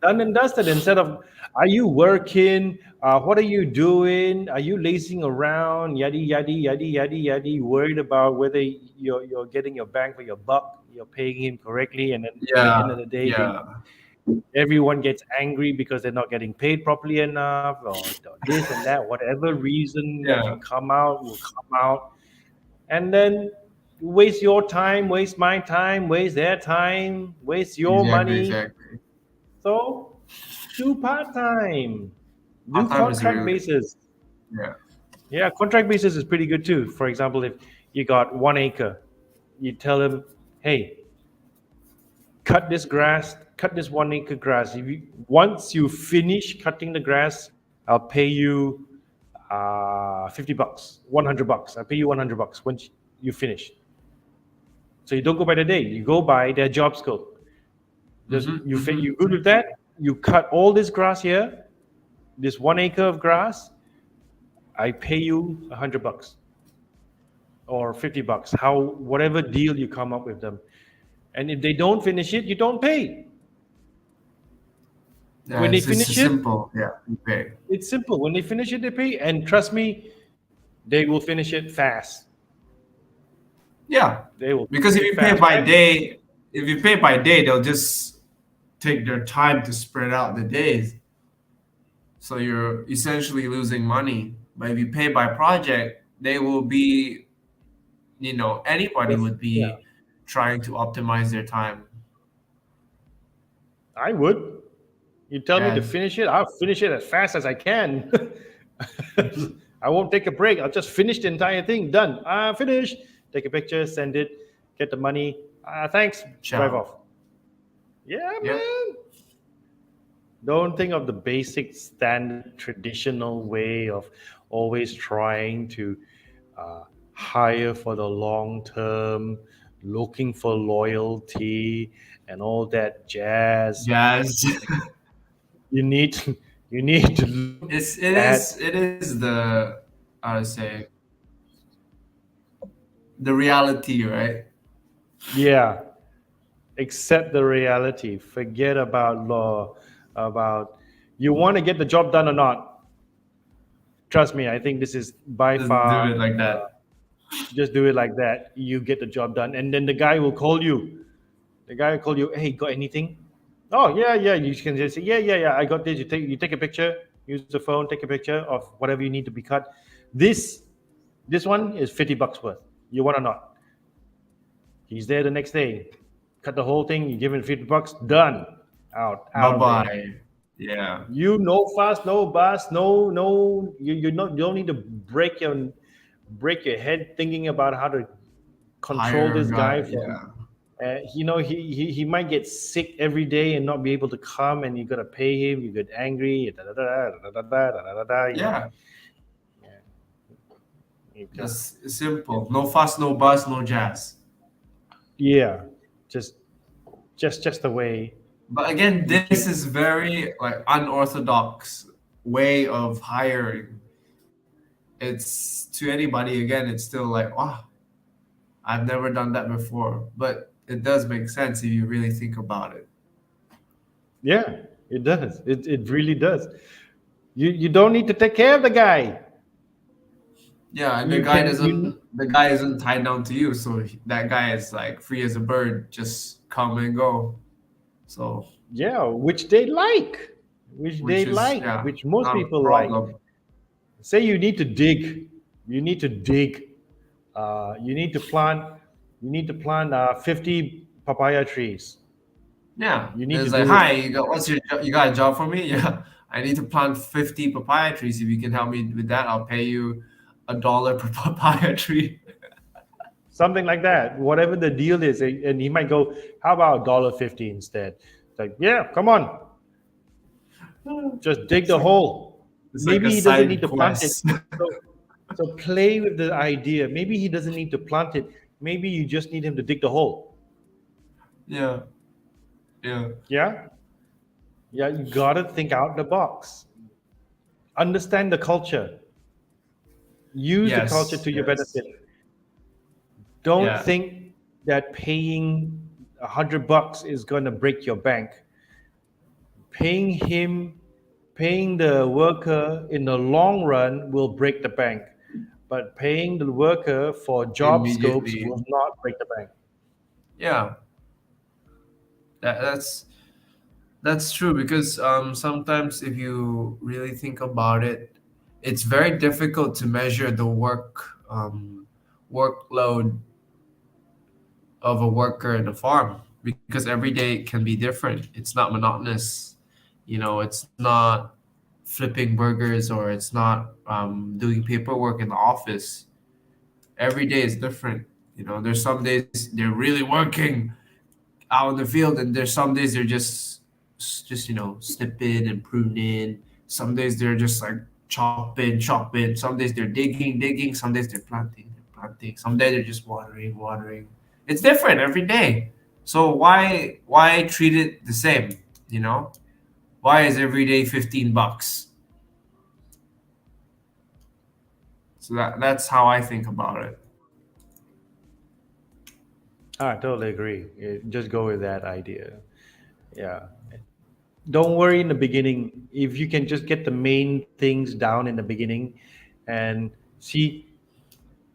done and dusted. Instead of, are you working? What are you doing? Are you lazing around? Yaddy yaddy yaddy yaddy yaddy. Worried about whether you're getting your bang for your buck. You're paying him correctly, and then at the end Yeah, of the day, yeah, everyone gets angry because they're not getting paid properly enough, or this and that. Whatever reason that yeah. can come out will come out, and then waste your time, waste my time, waste their time, waste your Exactly, money. exactly. So do part time, do Part time is contract really, basis. yeah. Yeah, contract basis is pretty good too. For example, if you got 1 acre, you tell them, hey, cut this grass, cut this 1 acre grass. Once you finish cutting the grass, I'll pay you $50, $100. I'll pay you $100 once you finish. So you don't go by the day, you go by their job scope. Just Mm-hmm, mm-hmm. you good with that? You cut all this grass here, this 1 acre of grass. I pay you $100 or $50, how whatever deal you come up with them. And if they don't finish it, you don't pay. Yeah, When they it's finish it, simple. Yeah, you pay. it's simple. When they finish it, they pay. And trust me, they will finish it fast. Yeah, They will because finish if it you pay fast. by day, if you pay by day, they'll just take their time to spread out the days. So you're essentially losing money. But if you pay by project, they will be, anybody would Yeah, be trying to optimize their time. I would. You tell me to Yes. finish it, I'll finish it as fast as I can. I won't take a break. I'll just finish the entire thing. Done. Finish. Take a picture, send it, get the money. Thanks. Drive Ciao. off. Yeah, Yep. man. Don't think of the basic, standard, traditional way of always trying to hire for the long term, looking for loyalty and all that jazz. Yes. You need you need to look It's it at, is it is the I would say the reality, right? yeah, accept the reality. Forget about law, about you want to get the job done or not. Trust me, I think this is by Just do far, it like that. just do it like that. You get the job done, and then the guy will call you. The guy will call you. Hey, got anything? Oh yeah, yeah. You can just say yeah, yeah, yeah. I got this. You take a picture. Use the phone. Take a picture of whatever you need to be cut. This this one is $50 worth. You want or not? He's there the next day. Cut the whole thing. You give him $50. Done. Out Bye of there. bye. Yeah. You no fuss, no bus, no. You don't need to break your head thinking about how to control Hire a this guy guy. from. Yeah. He might get sick every day and not be able to come, and you gotta pay him. You get angry. Da, da, da, da, da, da, da, da, da, yeah, Yeah. yeah. You got, Just simple. No fuss, no buzz, no jazz. yeah. Just just the way But again, you this keep. is very like unorthodox way of hiring. It's to anybody again, it's still like, wow, I've never done that before. But it does make sense if you really think about it. Yeah, it does. It really does. You don't need to take care of the guy. Yeah, and You can you the guy isn't tied down to you, so that guy is like free as a bird, just come and go. So, Yeah, which they like, which is yeah, which most not a people like. problem. Say you need to dig, you need to dig, you need to plant, you need to plant 50 papaya trees. Yeah, You need to it's like, do it. hi, you got a job for me? Yeah, I need to plant 50 papaya trees. If you can help me with that, I'll pay you $1 per papaya tree. Something like that. Whatever the deal is, and he might go, "How about $1.50 instead?" It's like, yeah, come on, just dig It's the like hole. it's like a Maybe he doesn't need side to plant it. quest. So, so play with the idea. Maybe he doesn't need to plant it. Maybe you just need him to dig the hole. Yeah, yeah. Yeah, yeah. You gotta think out the box. Understand the culture. Use the culture Yes, to your yes. benefit. Don't Yeah. think that paying $100 is gonna break your bank. Paying him, paying the worker in the long run will break the bank, but paying the worker for job scopes Immediately. will not break the bank. Yeah. That's that's true because sometimes if you really think about it, it's very difficult to measure the workload of a worker in a farm because every day can be different. It's not monotonous. It's not flipping burgers or it's not doing paperwork in the office. Every day is different. There's some days they're really working out in the field, and there's some days they're just snipping and pruning. Some days they're just like chopping. Some days they're digging. Some days they're planting. Some days they're just watering. It's different every day. So why treat it the same? You know, why is every day $15? So that's how I think about it. I totally agree. Just go with that idea. Yeah. Don't worry in the beginning. If you can just get the main things down in the beginning and see,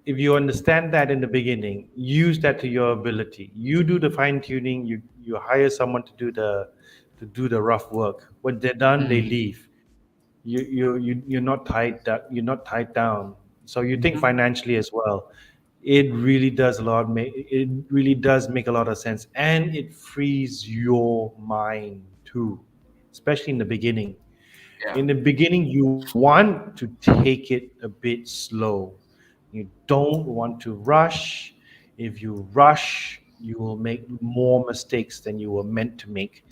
if you understand that in the beginning, use that to your ability. You do the fine tuning. You hire someone to do the rough work. When they're done, they Mm. leave. You're not tied down. So you think Hmm. financially as well. It really does a lot. It really does make a lot of sense, and it frees your mind too, especially in the beginning. Yeah. In the beginning, you want to take it a bit slow. You don't want to rush. If you rush, you will make more mistakes than you were meant to make.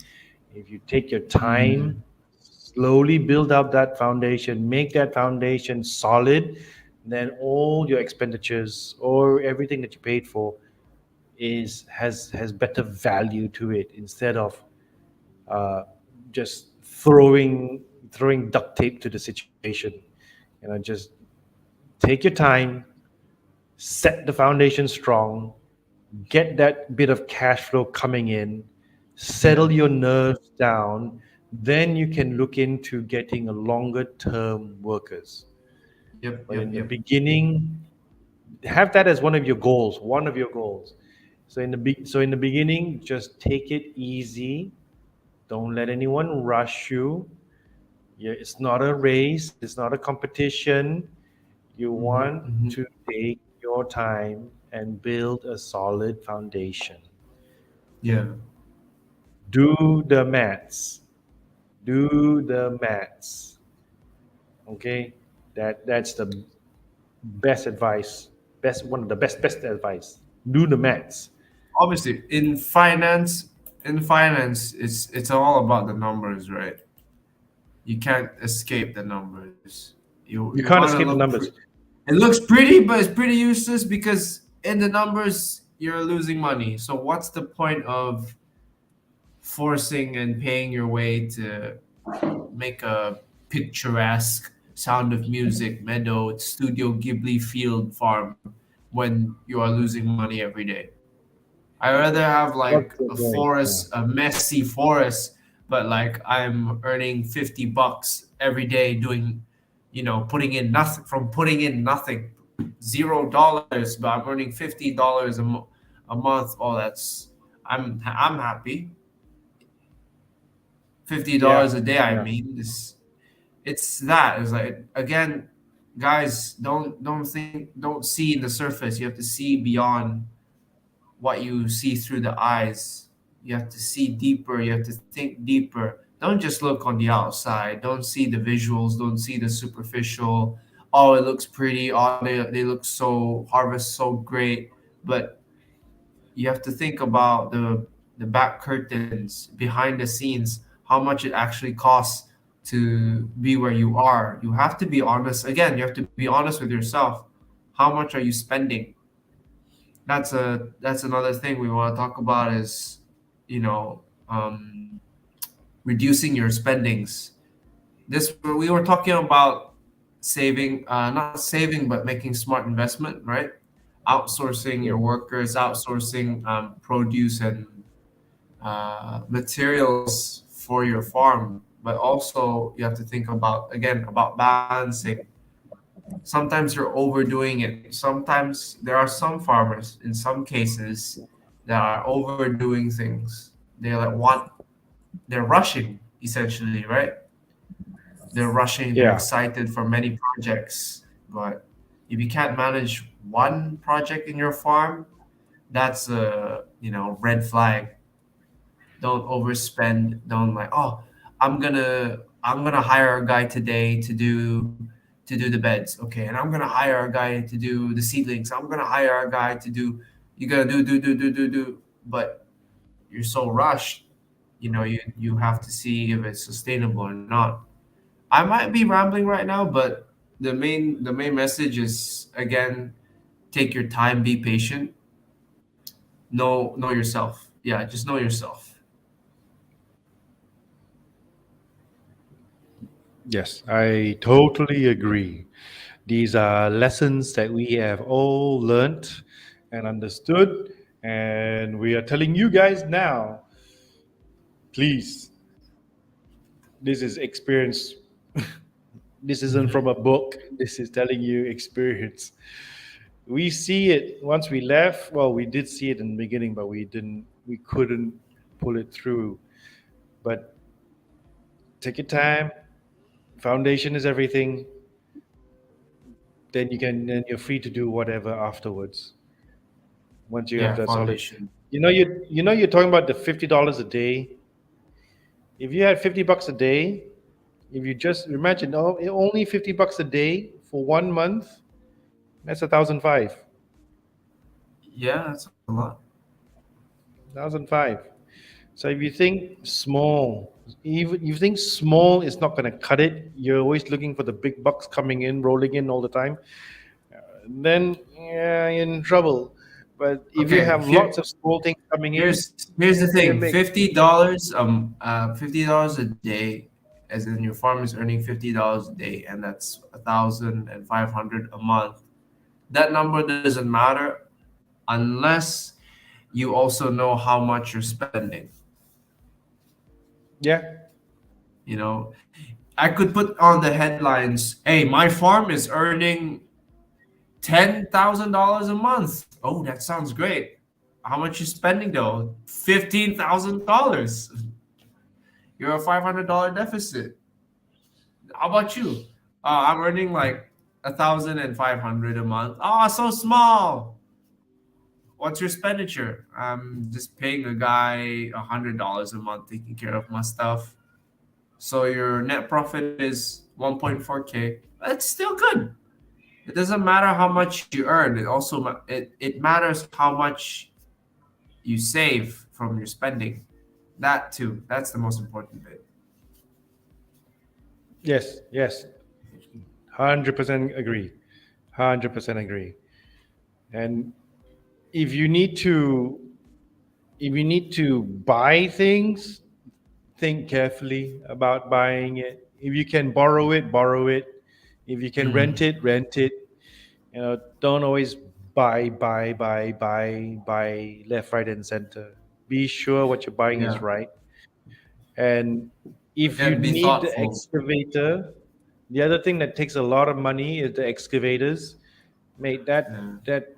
If you take your time, Mm. slowly build up that foundation, make that foundation solid, then all your expenditures or everything that you paid for has better value to it, instead of uh, just throwing duct tape to the situation. Just take your time, set the foundation strong, get that bit of cash flow coming in, Yeah. settle your nerves down, then you can look into getting a longer term workers. Yep. But in Yep. the Yep. beginning, have that as one of your goals. So in the beginning, just take it easy. Don't let anyone rush you. Yeah, it's not a race, it's not a competition. You Hmm. want Hmm. to take your time and build a solid foundation. Yeah. Do the maths. Do the maths. Okay? That's the best advice. Best one of the best advice. Do the maths. Obviously in finance it's all about the numbers, right? You can't escape the numbers. You You want can't to escape the numbers. it looks pretty, but it's pretty useless because in the numbers you're losing money. So what's the point of forcing and paying your way to make a picturesque Sound of Music meadow Studio Ghibli field farm when you are losing money every day? I rather have like What's the a point? Yeah. forest, a messy forest, but like I'm earning $50 every day doing, putting in nothing putting in nothing, $0, but I'm earning $50 a month. Oh, I'm happy. $50 Yeah. a day. I Yeah. mean, it's that. It's like again. guys, don't see in the surface. You have to see beyond what you see through the eyes. You have to see deeper. You have to think deeper. Don't just look on the outside. Don't see the visuals. Don't see the superficial. Oh, it looks pretty. Oh, they look so harvest so great. But you have to think about the back curtains behind the scenes, how much it actually costs to be where you are. You have to be honest. Again, you have to be honest with yourself. How much are you spending? That's another thing we want to talk about is, you know, reducing your spendings. This we were talking about saving, not saving, but making smart investment, right? Outsourcing your Yeah. workers, outsourcing produce and materials for your farm, but also you have to think about, again, about balancing. Sometimes you're overdoing it. Sometimes there are some farmers, in some cases, that are overdoing things. They like want they're rushing, essentially, right? They're rushing, they're Yeah. excited for many projects. But if you can't manage one project in your farm, that's a, red flag. Don't overspend. Don't like, oh, I'm gonna hire a guy today to do the beds. Okay, and I'm gonna hire a guy to do the seedlings. I'm gonna hire a guy to do, you gotta do, but you're so rushed. You have to see if it's sustainable or not. I might be rambling right now, but the main message is, again, take your time, be patient, know yourself. Yeah, just know yourself. Yes, I totally agree. These are lessons that we have all learned and understood, and we are telling you guys now. Please, this is experience. This isn't from a book. This is telling you experience. We see it once we left. Well, we did see it in the beginning, but we didn't. We couldn't pull it through. But take your time. Foundation is everything. Then you can. Then you're free to do whatever afterwards. Once you have Yeah, that solid. foundation. You're talking about the $50 a day. If you had $50 a day, if you just imagine, oh, only $50 a day for 1 month, that's 1,005. Yeah, that's a lot. 1,005. So if you think small, even you think small is not going to cut it, you're always looking for the big bucks coming in, rolling in all the time, then yeah, you're in trouble. But if you Okay, have lots of small things coming in, here's the you can thing. make. $50 a day, as in your farm is earning $50 a day, and that's 1,500 a month. That number doesn't matter unless you also know how much you're spending. Yeah. You know, I could put on the headlines, "Hey, my farm is earning $10,000 a month." Oh, that sounds great. How much you spending though? $15,000. You're a $500 deficit. How about you? I'm earning like 1,500 a month. Oh, so small. What's your expenditure? I'm just paying a guy $100 a month taking care of my stuff. So your net profit is 1.4K. That's still good. It doesn't matter how much you earn. It matters how much you save from your spending. That too. That's the most important bit. Yes. Yes. 100% agree. 100% agree. And if you need to, if you need to buy things, think carefully about buying it. If you can borrow it, borrow it. If you can rent Mm, it, rent it. Don't always buy left, right, and center. Be sure what you're buying is yeah. right. And if you And be need the thoughtful. excavator, the other thing that takes a lot of money is the excavators. Mate, Yeah. that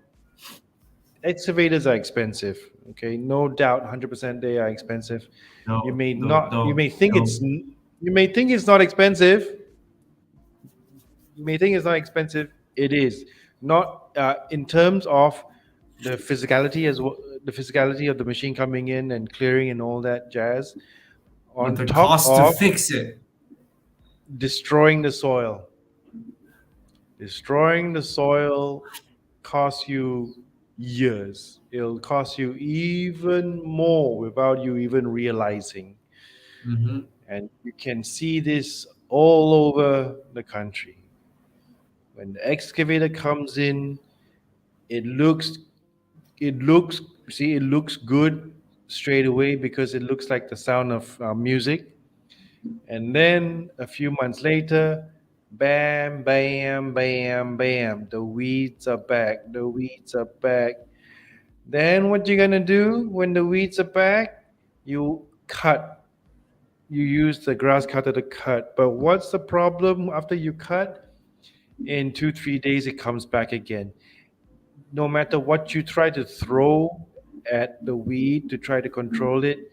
excavators are expensive. Okay, no doubt, 100% they are expensive. You No, may not. You may think it's. don't. You may think it's not expensive. You may think it's not expensive. It is not in terms of the physicality as well, the physicality of the machine coming in and clearing and all that jazz. But On the top cost to of fix it. destroying the soil, destroying the soil costs you years. It'll cost you even more without you even realizing. Hmm. And you can see this all over the country. When the excavator comes in, it looks it looks see it looks good straight away because it looks like the sound of music. And then a few months later, bam, bam, bam, bam, the weeds are back. The weeds are back. Then what you gonna do when the weeds are back? You cut. You use the grass cutter to cut. But what's the problem after you cut? In 2, 3 days, it comes back again. No matter what you try to throw at the weed to try to control it,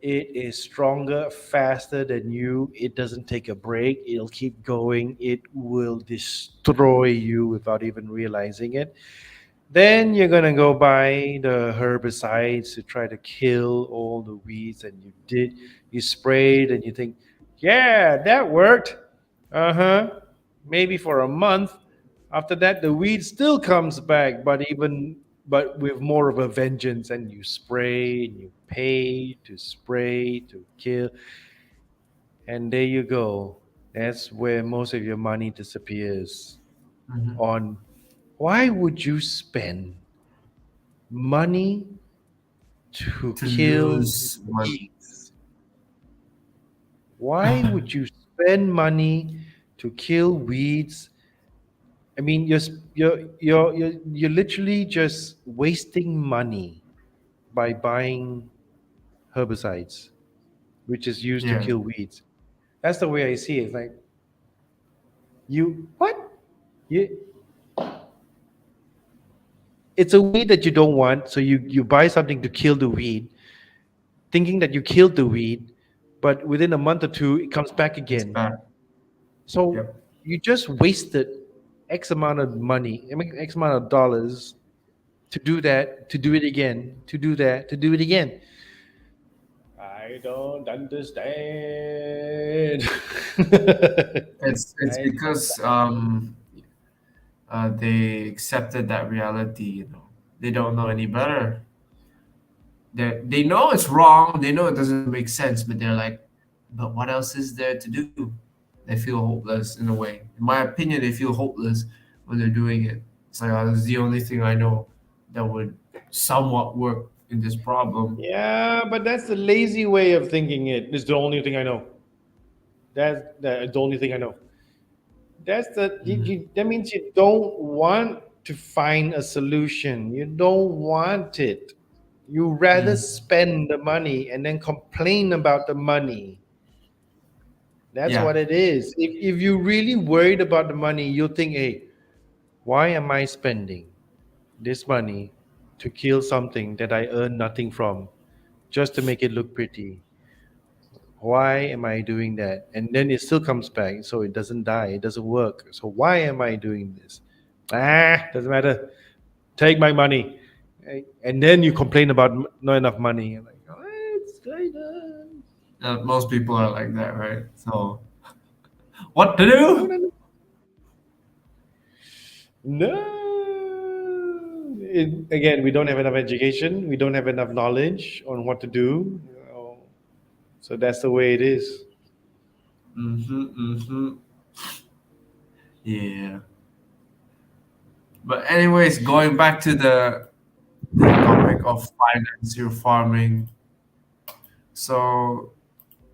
it is stronger, faster than you. It doesn't take a break. It'll keep going. It will destroy you without even realizing it. Then you're gonna go buy the herbicides to try to kill all the weeds, and you sprayed, and you think, yeah, that worked. Uh huh. Maybe for a month. After that, the weed still comes back, but with more of a vengeance, and you spray and you pay to spray to kill, and there you go. That's where most of your money disappears. Hmm. On why would you spend money to To kill lose money. weeds? Why would you spend money to kill weeds? I mean, you're literally just wasting money by buying herbicides, which is used to Yeah. kill weeds. That's the way I see it. It's like you what? You, it's a weed that you don't want, so you buy something to kill the weed, thinking that you killed the weed, but within a month or two, it comes back It's again. bad. So Yep. you just wasted X amount of money, I mean, X amount of dollars to do that, to do it again, to do that, to do it again. I don't understand. It's I don't. because they accepted that reality. They don't know any better. They know it's wrong. They know it doesn't make sense, but they're like, but what else is there to do? They feel hopeless in a way. In my opinion, they feel hopeless when they're doing it. It's like, oh, this is the only thing I know that would somewhat work in this problem. Yeah, but that's the lazy way of thinking it. It's the only thing I know. That's the only thing I know. Hmm. That means you don't want to find a solution. You don't want it. You rather Mm. spend the money and then complain about the money. That's Yeah. what it is. If you're really worried about the money, you'll think, hey, why am I spending this money to kill something that I earn nothing from just to make it look pretty? Why am I doing that? And then it still comes back, so it doesn't die, it doesn't work. So why am I doing this? Doesn't matter. Take my money. And then you complain about not enough money. I'm like, oh, it's kind of. Most people are like that, right? So, what to I do? don't know. No. Again, we don't have enough education. We don't have enough knowledge on what to do. So that's the way it is. Mm-hmm, mm-hmm. Yeah. But anyways, going back to the topic of finance, your farming. So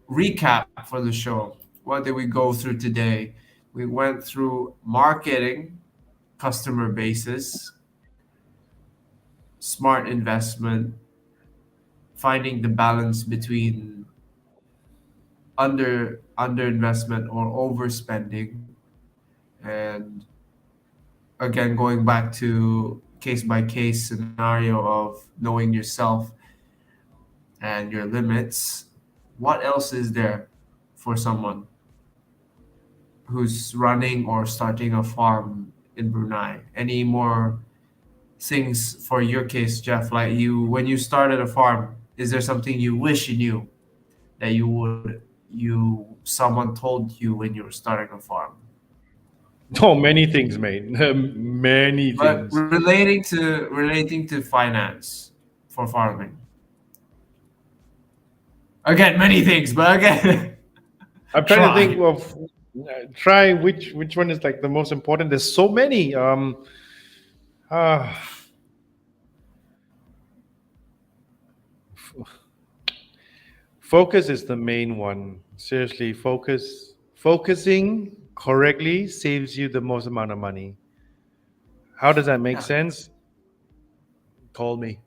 recap for the show. What did we go through today? We went through marketing, customer basis, smart investment, finding the balance between under investment or overspending, and again going back to case by case scenario of knowing yourself and your limits. What else is there for someone? who's running or starting a farm in Brunei? Any more things for your case, Jeff? Like you, when you started a farm, is there something you wish you knew that someone told you when you were starting a farm? Oh, many things, mate. Many But things. relating to finance for farming. Again, many things, but again, I'm trying to think try. of try which one is like the most important. There's so many. Ah, focus is the main one. Seriously, focus. Focusing correctly saves you the most amount of money. How does that make Yeah, sense? Call me.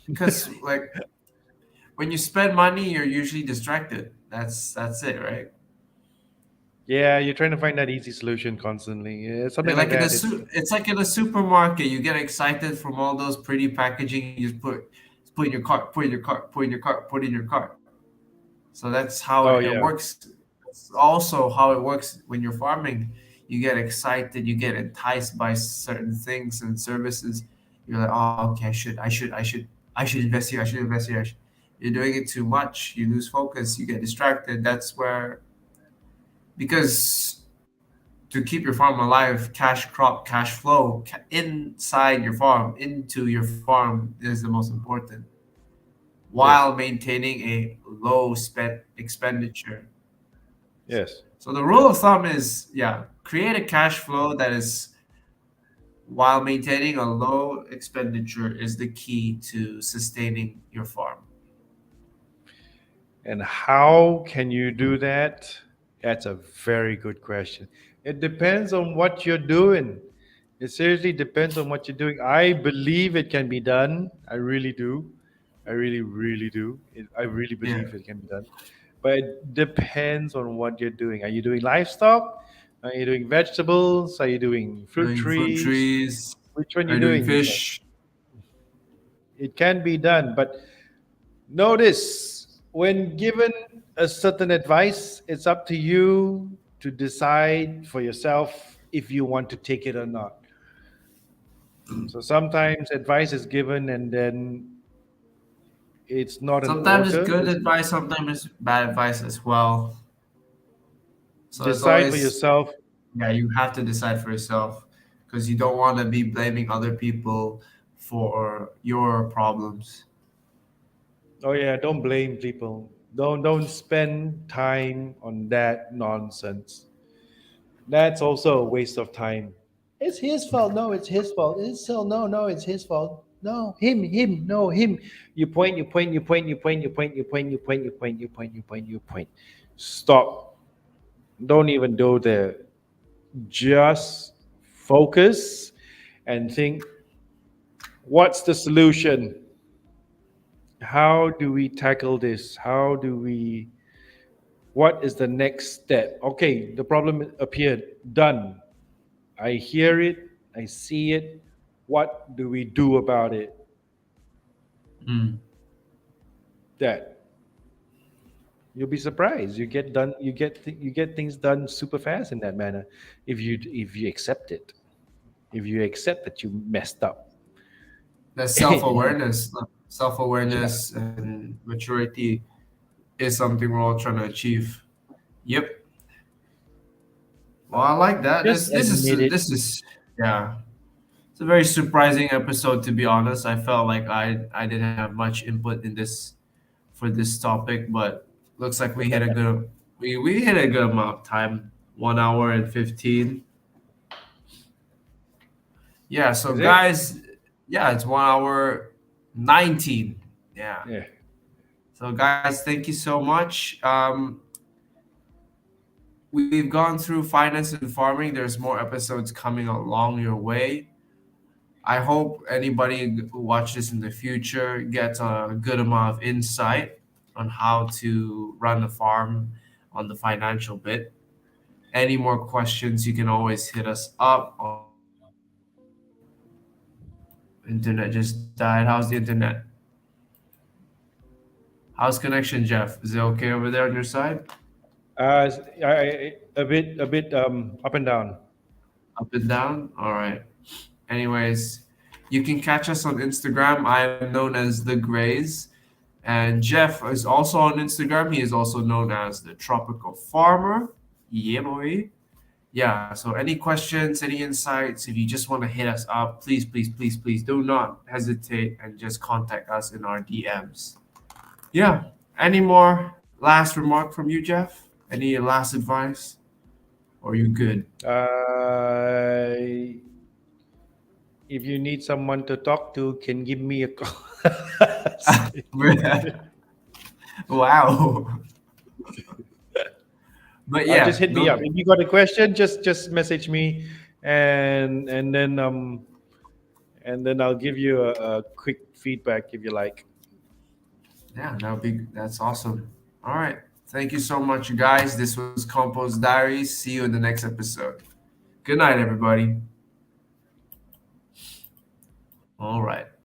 because like when you spend money, you're usually distracted. That's it, right? Yeah, you're trying to find that easy solution constantly. Yeah, something You're like like that. it's like in a supermarket. You get excited from all those pretty packaging. You just put in your cart, put in your cart, put in your cart, put in your cart. So that's how Oh it yeah, works. It's also how it works when you're farming. You get excited, you get enticed by certain things and services. You're like, oh, okay, I should invest here. I should invest here. You're doing it too much. You lose focus. You get distracted. That's where because to keep your farm alive, cash crop, cash flow inside your farm, into your farm is the most important while yes, maintaining a low spend expenditure. yes. So the rule of thumb is, yeah, create a cash flow that is while maintaining a low expenditure is the key to sustaining your farm. And how can you do that? That's a very good question. It depends on what you're doing. It seriously depends on what you're doing. I believe it can be done. I really do. I really, really do. I really Yeah, believe it can be done. But it depends on what you're doing. Are you doing livestock? Are you doing vegetables? Are you doing fruit doing fruit trees? trees, Which one are are you doing doing? fish. It can be done, but notice when given a certain advice, it's up to you to decide for yourself if you want to take it or not. So sometimes advice is given and then it's not an Sometimes it's order. good It's not. advice, sometimes it's bad advice as well. So it's Decide for always, yourself. yeah, you have to decide for yourself because you don't want to be blaming other people for your problems. Oh yeah, don't blame people. Don't spend time on that nonsense. That's also a waste of time. It's his fault. No, it's his fault. It's so no, no, it's his fault. No, him, no, him. You point, you point, you point, you point, you point, you point, you point, you point, you point, you point, you point. Stop. Don't even go there. Just focus and think, what's the solution? How do we tackle this? How do we what is the next step? Okay, the problem appeared. Done. I hear it, I see it. What do we do about it? Mm. That you'll be surprised. You get done. You get things done super fast in that manner if you accept it. If you accept that you messed up. The Yeah. self awareness and maturity is something we're all trying to achieve. Yep. Well, I like that. Just admit it. This is yeah. It's a very surprising episode, to be honest. I felt like I didn't have much input in this for this topic, but looks like we hit a good amount of time. 1 hour and 15. Yeah, so Is it? guys, yeah, it's 1 hour 19. Yeah. Yeah. So guys, thank you so much. We've gone through finance and farming. There's more episodes coming along your way. I hope anybody who watches this in the future gets a good amount of insight on how to run a farm on the financial bit. Any more questions, you can always hit us up on internet just died. How's the internet? How's connection, Jeff? Is it okay over there on your side? A bit up and down. Up and down? All right. Anyways, you can catch us on Instagram. I am known as The Grays. And Jeff is also on Instagram. He is also known as the Tropical Farmer. Yeah, boy. Yeah, so any questions, any insights, if you just want to hit us up, please, please, please, please do not hesitate and just contact us in our DMs. Yeah. Any more last remark from you, Jeff? Any last advice? Or you good? Uh, if you need someone to talk to, can give me a call. Wow. But Just yeah, hit me up. don't. If you got a question, just message me, and then I'll give you a quick feedback if you like. Yeah, that's awesome. All right. Thank you so much, you guys. This was Compost Diaries. See you in the next episode. Good night, everybody. All right.